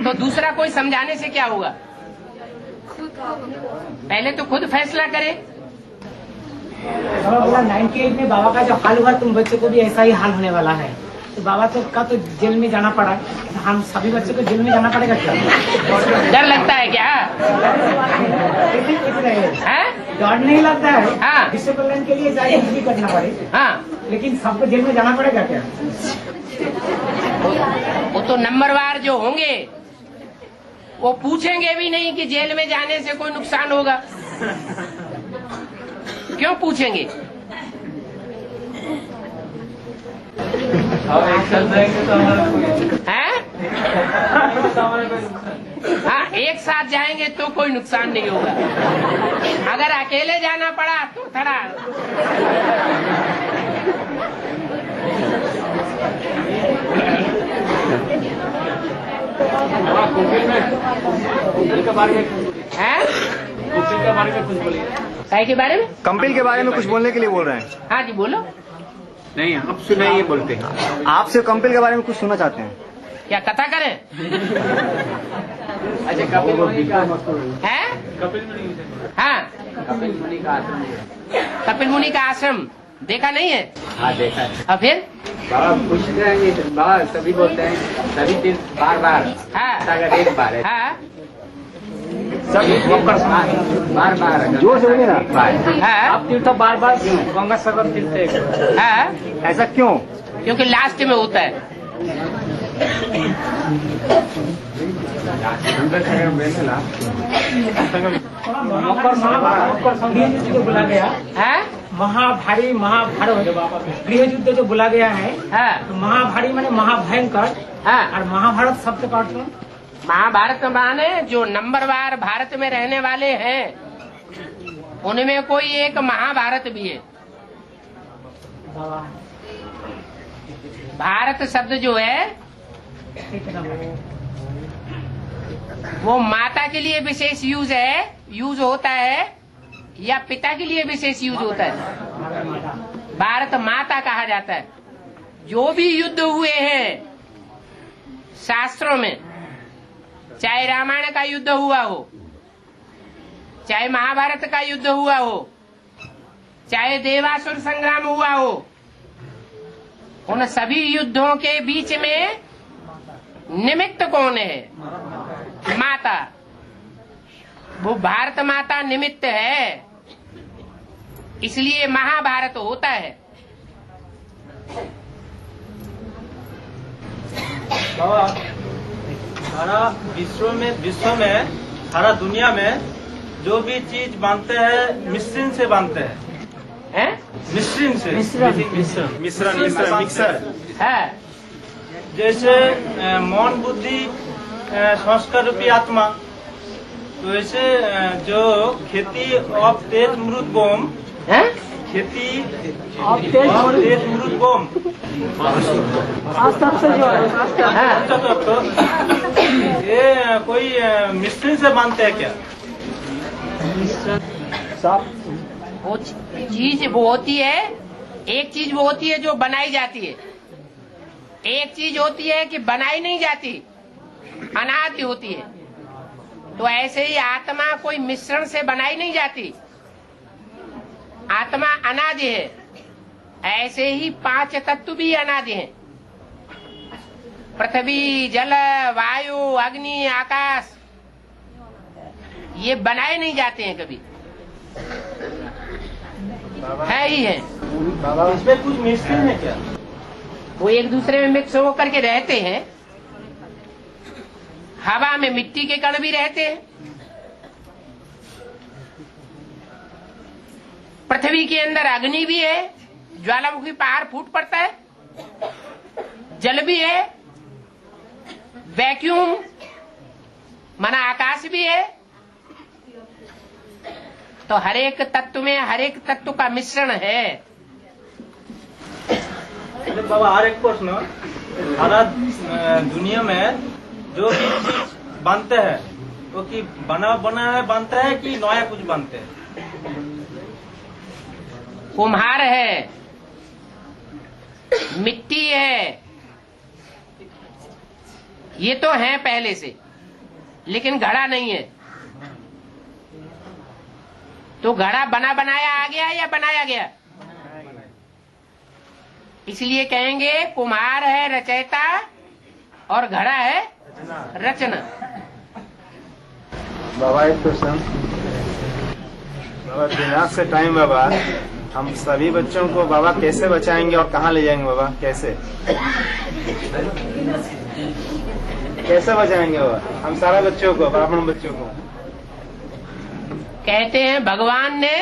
तो दूसरा कोई समझाने से क्या होगा? पहले तो खुद फैसला करे। बाबा बोला 98 में बाबा का जो हाल हुआ तुम बच्चों को भी ऐसा ही हाल होने वाला है। तो बाबा तो जेल में जाना पड़ा, हम सभी बच्चों को जेल में जाना पड़ेगा क्या? डर लगता है क्या? डर नहीं लगता है। हाँ। विश्व कल्याण के लिए जाए भी करना पड़े। हाँ, लेकिन सबको जेल में जाना पड़ेगा क्या? वो तो नंबरवार जो होंगे वो पूछेंगे भी नहीं कि जेल में जाने से कोई नुकसान होगा। क्यों पूछेंगे? हाँ, एक साथ जाएंगे तो कोई नुकसान नहीं होगा। अगर अकेले जाना पड़ा तो थोड़ा काय के बारे में? कंपिल के बारे में कुछ बोलने के लिए बोल रहे हैं। हाँ जी बोलो। नहीं, आप सुनाइए बोलते हैं। आपसे कंपिल के बारे में कुछ सुनना चाहते हैं। क्या कथा करें? अच्छा, कपिल मुनि का है? कपिल मुनि, हाँ, कपिल मुनि का आश्रम, कपिल मुनि का आश्रम देखा नहीं है? हाँ देखा है। और फिर बाबा पूछ रहे हैं, बाबा सभी बोलते हैं सभी तीर्थ बार हाँ, अगर एक बार है हाँ, बार जोर से बोलिए ना। हाँ, आप तीर्थ बार गंगा सागर तीर्थ। हाँ, ऐसा क्यों? क्योंकि लास्ट में होता है। मकर जो बोला गया है, महाभारत गृह युद्ध जो बोला गया है, तो महाभारी माने महाभयंकर, और महाभारत शब्द का अर्थ? महाभारत माने जो नंबरवार भारत में रहने वाले हैं उनमें कोई एक महाभारत भी है। भारत शब्द जो है वो माता के लिए विशेष यूज होता है या पिता के लिए विशेष यूज होता है? भारत माता कहा जाता है। जो भी युद्ध हुए हैं शास्त्रों में, चाहे रामायण का युद्ध हुआ हो, चाहे महाभारत का युद्ध हुआ हो, चाहे देवासुर संग्राम हुआ हो, उन सभी युद्धों के बीच में निमित्त कौन है? माता। वो भारत माता निमित्त है, इसलिए महाभारत होता है। बाबा, सारा विश्व में सारा दुनिया में जो भी चीज बांधते हैं मिश्रण से बांधते हैं। मिश्रण से मिक्सर है। जैसे मन बुद्धि संस्कार रूपी आत्मा, तो वैसे जो खेती ऑफ तेज मृत बोम, खेती तेज मृत बोम, ये कोई मिश्रण से बांधते हैं क्या? वो चीज वो होती है, एक चीज वो होती है जो बनाई जाती है, एक चीज होती है कि बनाई नहीं जाती, अनादि होती है। तो ऐसे ही आत्मा कोई मिश्रण से बनाई नहीं जाती, आत्मा अनादि है। ऐसे ही 5 तत्व भी अनादि हैं। पृथ्वी, जल, वायु, अग्नि, आकाश, ये बनाए नहीं जाते हैं कभी, है ही है। इसमें कुछ मिश्रण है क्या? वो एक दूसरे में मिक्स होकर के रहते हैं। हवा में मिट्टी के कण भी रहते हैं, पृथ्वी के अंदर अग्नि भी है, ज्वालामुखी पहाड़ फूट पड़ता है, जल भी है, वैक्यूम माना आकाश भी है। तो हर एक तत्व में हर एक तत्व का मिश्रण है। बाबा, हर एक प्रश्न, सारा दुनिया में जो भी चीज बनते हैं वो कि बना है बनता है कि नया कुछ बनते हैं? कुम्हार है, मिट्टी है, ये तो है पहले से, लेकिन घड़ा नहीं है। तो घड़ा बना बनाया आ गया या बनाया गया? इसलिए कहेंगे कुम्हार है रचयिता और घड़ा है रचना। बाबा, एक क्वेश्चन। बाबा, दिनाज से टाइम बाबा, हम सभी बच्चों को बाबा कैसे बचाएंगे और कहाँ ले जाएंगे बाबा? कैसे बचाएंगे बाबा हम सारा बच्चों को, ब्राह्मण बच्चों को? कहते हैं भगवान ने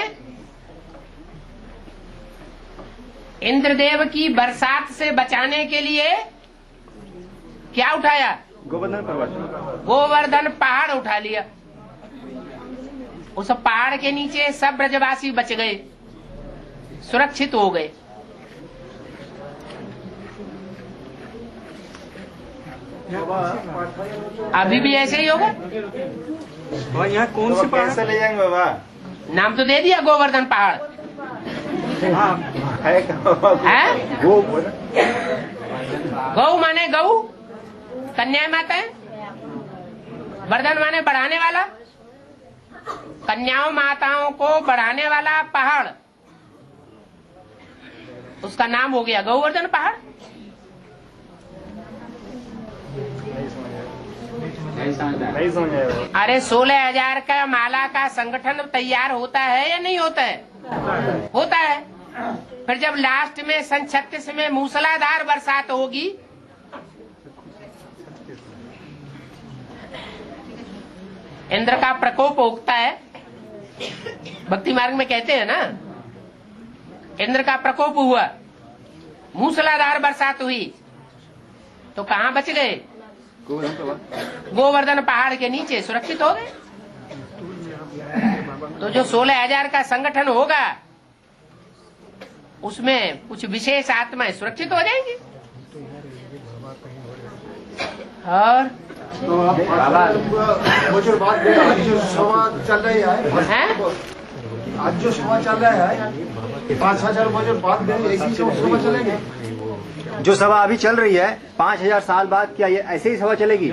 इंद्रदेव की बरसात से बचाने के लिए क्या उठाया? गोवर्धन पर्वत, गोवर्धन पहाड़ उठा लिया। उस पहाड़ के नीचे सब ब्रजवासी बच गए, सुरक्षित हो गए। अभी भी ऐसे ही होगा। और यहाँ कौन सी पहाड़ कैसे ले जाएंगे बाबा? नाम तो दे दिया गोवर्धन पहाड़। है? गौ माने गौ, कन्या माता है, वर्धन माने बढ़ाने वाला, कन्याओं माताओं को बढ़ाने वाला पहाड़, उसका नाम हो गया गोवर्धन पहाड़। नहीं समझ। अरे 16,000 का माला का संगठन तैयार होता है या नहीं होता है? होता है। फिर जब लास्ट में सन 36 में मूसलाधार बरसात होगी, इंद्र का प्रकोप उगता है, भक्ति मार्ग में कहते हैं ना, इंद्र का प्रकोप हुआ, मूसलाधार बरसात हुई, तो कहाँ बच गए? गोवर्धन पहाड़ के नीचे सुरक्षित हो गए। तो जो 16,000 का संगठन होगा उसमें कुछ विशेष आत्माएं सुरक्षित हो जाएंगी। और तो आप बच्चों बात आज जो सभा चल रही है, आज जो सभा चल रहा है 5,000 बच्चों बाद में ऐसी सभा चलेंगे। जो सभा अभी चल रही है 5,000 साल बाद क्या ये ऐसे ही सभा चलेगी?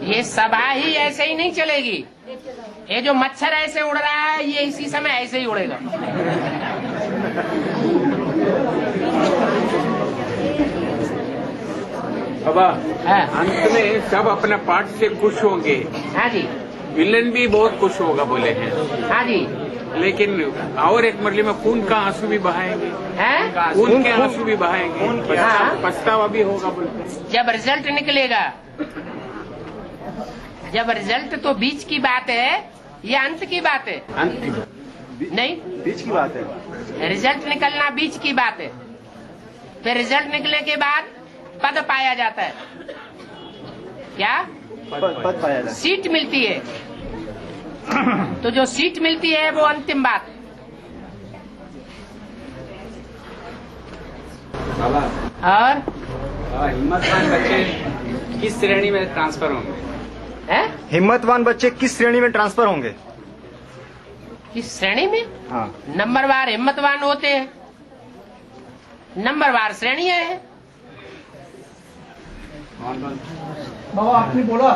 ये सभा ही ऐसे ही नहीं चलेगी। ये जो मच्छर ऐसे उड़ रहा है ये इसी समय ऐसे ही उड़ेगा। बाबा अंत में सब अपने पार्ट से खुश होंगे। हाँ जी। विलन भी बहुत खुश होगा बोले हैं। हाँ जी। लेकिन और एक मरले में खून का आंसू भी बहाएंगे। खून के आंसू भी बहाएंगे। पछतावा भी होगा बोलते। जब रिजल्ट निकलेगा, जब रिजल्ट तो बीच की बात है या अंत की बात है? अंत की नहीं, बीच की बात है। रिजल्ट निकलना बीच की बात है। फिर रिजल्ट निकलने के बाद पद पाया जाता है। क्या पद पाया जाता है, सीट मिलती है। तो जो सीट मिलती है वो अंतिम बात। बाबा और हिम्मतवान बच्चे किस श्रेणी में ट्रांसफर होंगे? हिम्मतवान बच्चे किस श्रेणी में ट्रांसफर होंगे? किस श्रेणी में? हाँ। नंबरवार हिम्मतवान होते हैं, नंबरवार श्रेणियां हैं। बाबा आपने बोला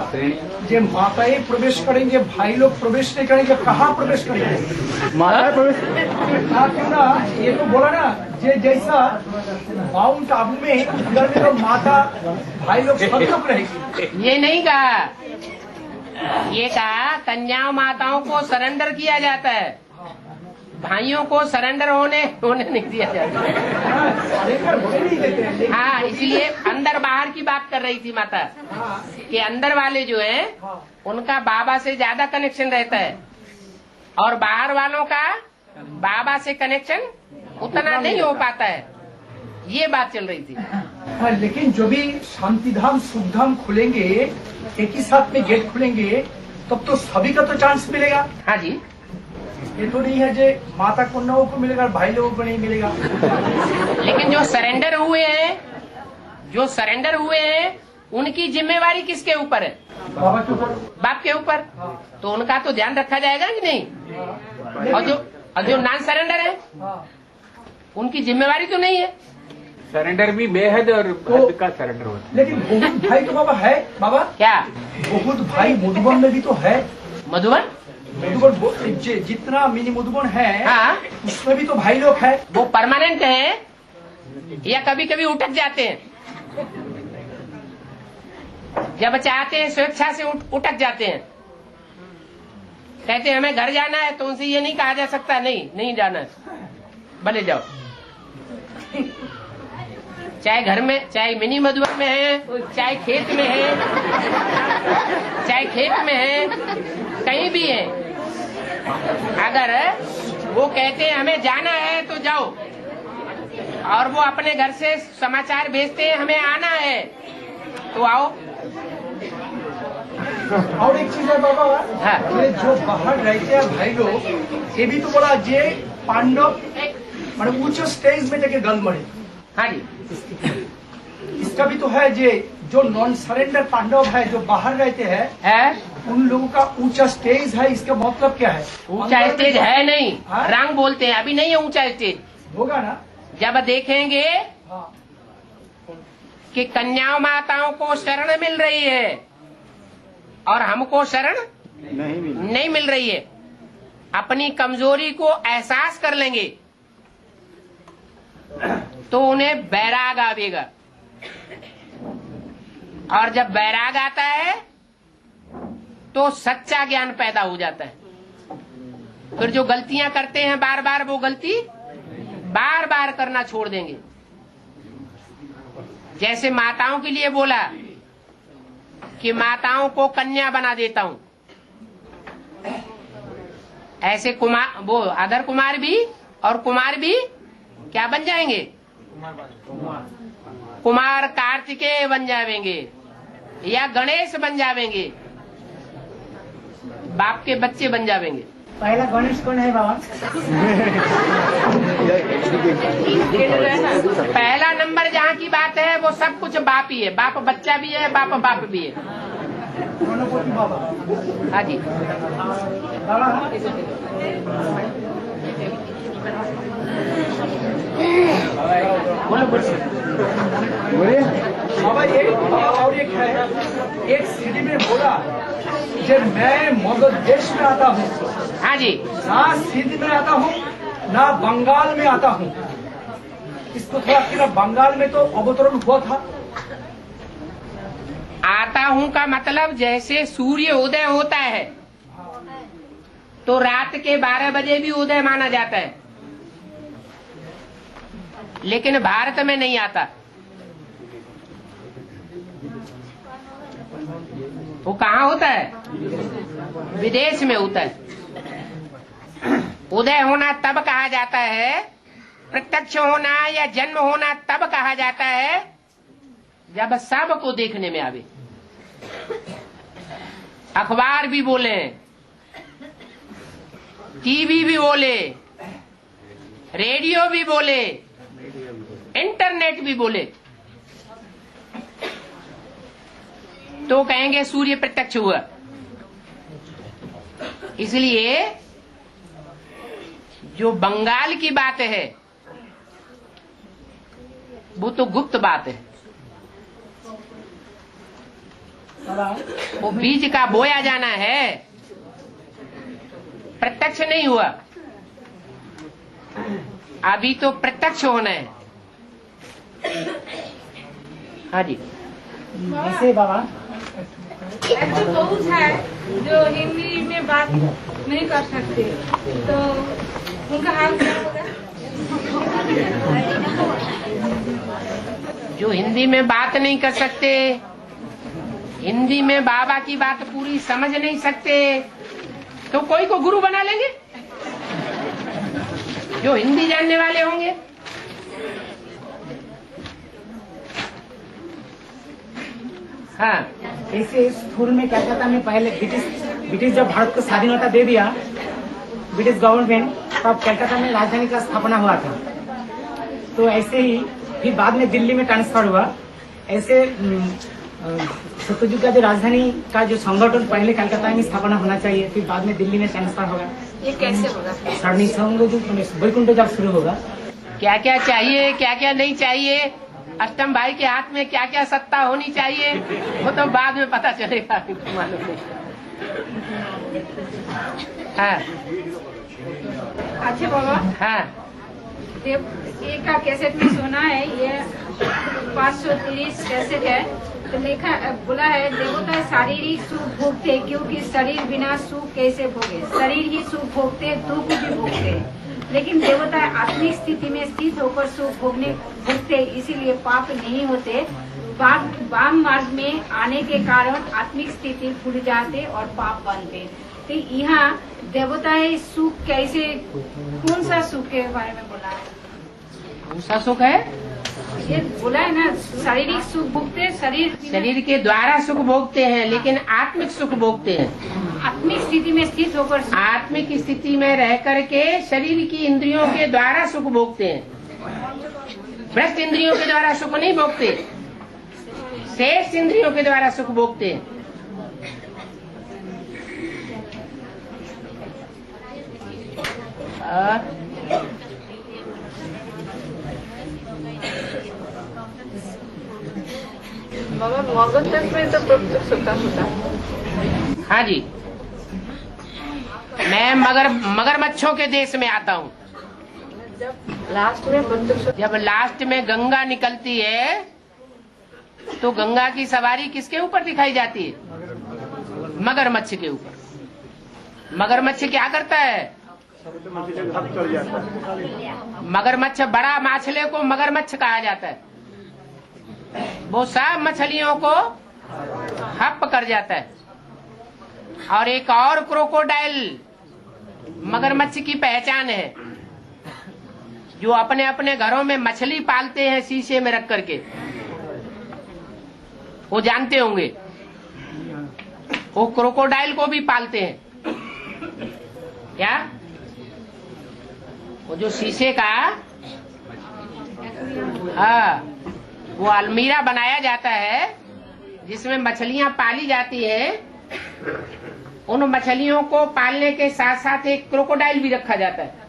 जे माताएं प्रवेश करेंगे, भाई लोग प्रवेश नहीं करेंगे, कहाँ प्रवेश करेंगे? माता प्रवेश क्यों ना, ये तो बोला ना जे जैसा माउंट आबू में उधर में तो माता भाई लोग सब लोग रहेंगे। ये नहीं कहा, ये कहा कन्या माताओं को सरेंडर किया जाता है, भाइयों को सरेंडर होने नहीं दिया जाता। हाँ, इसलिए अंदर बाहर की बात कर रही थी माता कि अंदर वाले जो हैं उनका बाबा से ज्यादा कनेक्शन रहता है और बाहर वालों का बाबा से कनेक्शन उतना नहीं हो पाता है। ये बात चल रही थी। हाँ, लेकिन जो भी शांतिधाम सुखधाम खुलेंगे, एक ही साथ में गेट खुलेंगे, तब तो सभी का तो चांस मिलेगा। हाँ जी। ये तो नहीं है जे माता कन्याओं को मिलेगा, भाई लोगों को नहीं मिलेगा। लेकिन जो सरेंडर हुए हैं, जो सरेंडर हुए हैं, उनकी जिम्मेवारी किसके ऊपर है? बाबा के ऊपर, बाप के ऊपर। तो उनका तो ध्यान रखा जाएगा कि नहीं? और जो नॉन सरेंडर है उनकी जिम्मेवारी तो नहीं है। सरेंडर भी बेहद और हद का सरेंडर होता है। लेकिन बहुत भाई तो बाबा है। बाबा क्या बहुत भाई मधुबन में भी तो है? मधुबन जितना मिनी मधुबन है, हाँ, उसमें भी तो भाई लोग है। वो परमानेंट है या कभी कभी उठक जाते हैं? जब चाहते हैं स्वेच्छा से उठक जाते हैं, कहते हैं हमें घर जाना है, तो उनसे ये नहीं कहा जा सकता नहीं जाना है, भले जाओ। चाहे घर में, चाहे मिनी मधुबन में है, चाहे खेत में है, कहीं भी है, अगर वो कहते हैं हमें जाना है तो जाओ, और वो अपने घर से समाचार भेजते हैं हमें आना है तो आओ। और एक चीज है बाबा, हाँ, ये जो बाहर रहते हैं भाई लोग, ये भी तो बोला जे पांडव मतलब उच्च स्टेज में जाके गल मरे। हाँ जी। इसका भी तो है जे जो नॉन सरेंडर पांडव है जो बाहर रहते हैं, उन लोगों का ऊंचा स्टेज है। इसका मतलब क्या है? ऊंचा स्टेज है नहीं, रंग बोलते हैं, अभी नहीं है ऊंचा स्टेज। होगा ना जब देखेंगे कि कन्या माताओं को शरण मिल रही है और हमको शरण नहीं मिल रही है, अपनी कमजोरी को एहसास कर लेंगे तो उन्हें बैराग आवेगा, और जब बैराग आता है तो सच्चा ज्ञान पैदा हो जाता है। फिर जो गलतियां करते हैं बार बार, वो गलती बार बार करना छोड़ देंगे। जैसे माताओं के लिए बोला कि माताओं को कन्या बना देता हूं, ऐसे कुमार, वो अदर कुमार भी और कुमार भी क्या बन जाएंगे? कुमार कार्तिकेय बन जाएंगे या गणेश बन जाएंगे, बाप के बच्चे बन जाएंगे। पहला गणेश कौन है बाबा? पहला नंबर जहाँ की बात है वो सब कुछ बाप ही है। बाप बच्चा भी है, बाप बाप भी है। हाँ जी बाबा ये और एक है, एक सीढ़ी में बोला जब मैं मगध देश में आता हूँ। हाँ जी। ना सिंध में आता हूँ ना बंगाल में आता हूँ। इसको थोड़ा कि बंगाल में तो अवतरण हुआ था। आता हूँ का मतलब जैसे सूर्य उदय होता है तो रात के 12 बजे भी उदय माना जाता है, लेकिन भारत में नहीं आता। वो कहाँ होता है? विदेश में होता है। उदय होना तब कहा जाता है, प्रत्यक्ष होना या जन्म होना तब कहा जाता है जब सबको देखने में आवे। अखबार भी बोले, टीवी भी बोले, रेडियो भी बोले, इंटरनेट भी बोले, तो कहेंगे सूर्य प्रत्यक्ष हुआ। इसलिए जो बंगाल की बात है वो तो गुप्त बात है। वो बीज का बोया जाना है, प्रत्यक्ष नहीं हुआ। अभी तो प्रत्यक्ष होना है। हाँ जी ऐसे बाबा ऐसे बहुत है जो हिंदी में बात नहीं कर सकते, तो उनका हाल क्या होगा? जो हिंदी में बात नहीं कर सकते, हिंदी में बाबा की बात पूरी समझ नहीं सकते, तो कोई को गुरु बना लेंगे जो हिंदी जानने वाले होंगे। हाँ ऐसे स्कूल में कलकत्ता में पहले ब्रिटिश जब भारत को स्वाधीनता दे दिया ब्रिटिश गवर्नमेंट, तब कलकत्ता में राजधानी का स्थापना हुआ था। तो ऐसे ही फिर बाद में दिल्ली में ट्रांसफर हुआ। ऐसे सत्ययुग का जो राजधानी का जो संगठन पहले कलकत्ता में स्थापना होना चाहिए, फिर बाद में दिल्ली में ट्रांसफर होगा। ये कैसे होगा? सरनी संघ वैकुंठ जब शुरू होगा। क्या क्या चाहिए, क्या क्या नहीं चाहिए, अष्टम भाई के हाथ में क्या क्या सत्ता होनी चाहिए, वो तो बाद में पता चलेगा, मालूम नहीं। हाँ अच्छा बाबा, हाँ एक का कैसेट में सुना है, ये 530 कैसेट है, तो लिखा बोला है देवता शारीरिक सुख भोगते क्योंकि शरीर बिना सुख कैसे भोगे, शरीर ही सुख भोगते दुख भी भोगते, लेकिन देवता आत्मिक स्थिति में स्थित होकर सुख भोगते, इसीलिए पाप नहीं होते। वाम मार्ग में आने के कारण आत्मिक स्थिति भूल जाते और पाप बनते। तो यहाँ देवता सुख कैसे, कौन सा सुख के बारे में बोला है? कौन सा सुख है? ये बोला है ना, शारीरिक सुख भोगते, शरीर के द्वारा सुख भोगते हैं, लेकिन आत्मिक सुख भोगते हैं। आत्मिक स्थिति में स्थित होकर, आत्मिक स्थिति में रह करके शरीर की इंद्रियों के द्वारा सुख भोगते हैं। भ्रष्ट इंद्रियों के द्वारा सुख नहीं भोगते, शेष इंद्रियों के द्वारा सुख भोगते हैं। मगर मगध देश में तो प्रत्यक्ष होता है। हाँ जी, मैं मगरमच्छों के देश में आता हूँ। जब लास्ट में गंगा निकलती है तो गंगा की सवारी किसके ऊपर दिखाई जाती है? मगरमच्छ के ऊपर। मगरमच्छ क्या करता है? मगरमच्छ, बड़ा मछली को मगरमच्छ कहा जाता है। वो सब मछलियों को हप कर जाता है। और एक और क्रोकोडाइल मगरमच्छ की पहचान है, जो अपने अपने घरों में मछली पालते हैं शीशे में रख करके, वो जानते होंगे। वो क्रोकोडाइल को भी पालते हैं। क्या? वो जो शीशे का वो अलमीरा बनाया जाता है जिसमें मछलियां पाली जाती है। उन मछलियों को पालने के साथ साथ एक क्रोकोडाइल भी रखा जाता है।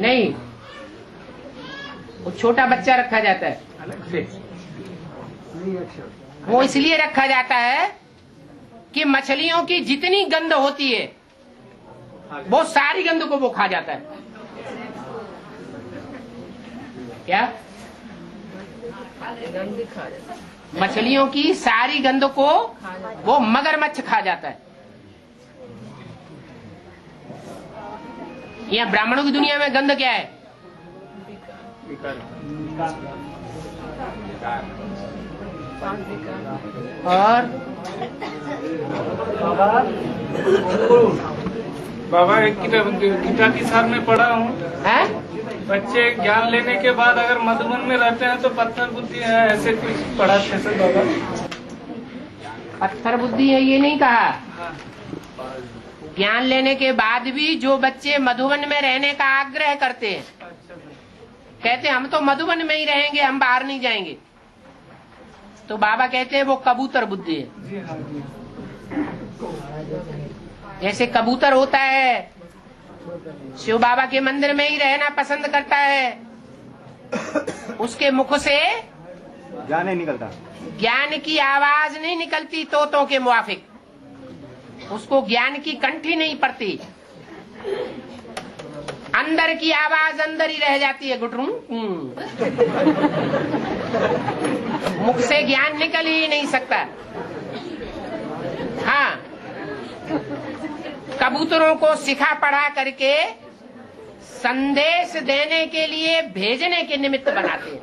नहीं, वो छोटा बच्चा रखा जाता है। वो इसलिए रखा जाता है कि मछलियों की जितनी गंध होती है वो सारी गंध को वो खा जाता है। क्या? मछलियों की सारी गंध को वो मगरमच्छ खा जाता है। यहाँ ब्राह्मणों की दुनिया में गंध क्या है? और बाबा एक गीता की सार में पढ़ा हूँ, बच्चे ज्ञान लेने के बाद अगर मधुबन में रहते हैं तो पत्थर बुद्धि है, ऐसे कुछ पढ़ा थे सर बाबा। पत्थर बुद्धि है ये नहीं कहा। ज्ञान लेने के बाद भी जो बच्चे मधुबन में रहने का आग्रह करते हैं, कहते हम तो मधुबन में ही रहेंगे, हम बाहर नहीं जाएंगे, तो बाबा कहते हैं वो कबूतर बुद्धि है। जैसे कबूतर होता है शिव बाबा के मंदिर में ही रहना पसंद करता है, उसके मुख से ज्ञान नहीं निकलता, ज्ञान की आवाज नहीं निकलती तोतों के मुआफिक, उसको ज्ञान की कंठी नहीं पड़ती, अंदर की आवाज अंदर ही रह जाती है, गुटरू। मुख से ज्ञान निकल ही नहीं सकता। हाँ, कबूतरों को सिखा पढ़ा करके संदेश देने के लिए भेजने के निमित्त बनाते हैं,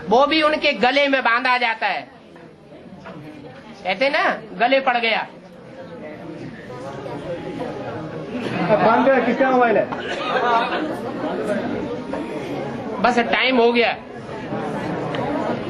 वो भी उनके गले में बांधा जाता है। कहते ना गले पड़ गया। किसका मोबाइल है? बस टाइम हो गया।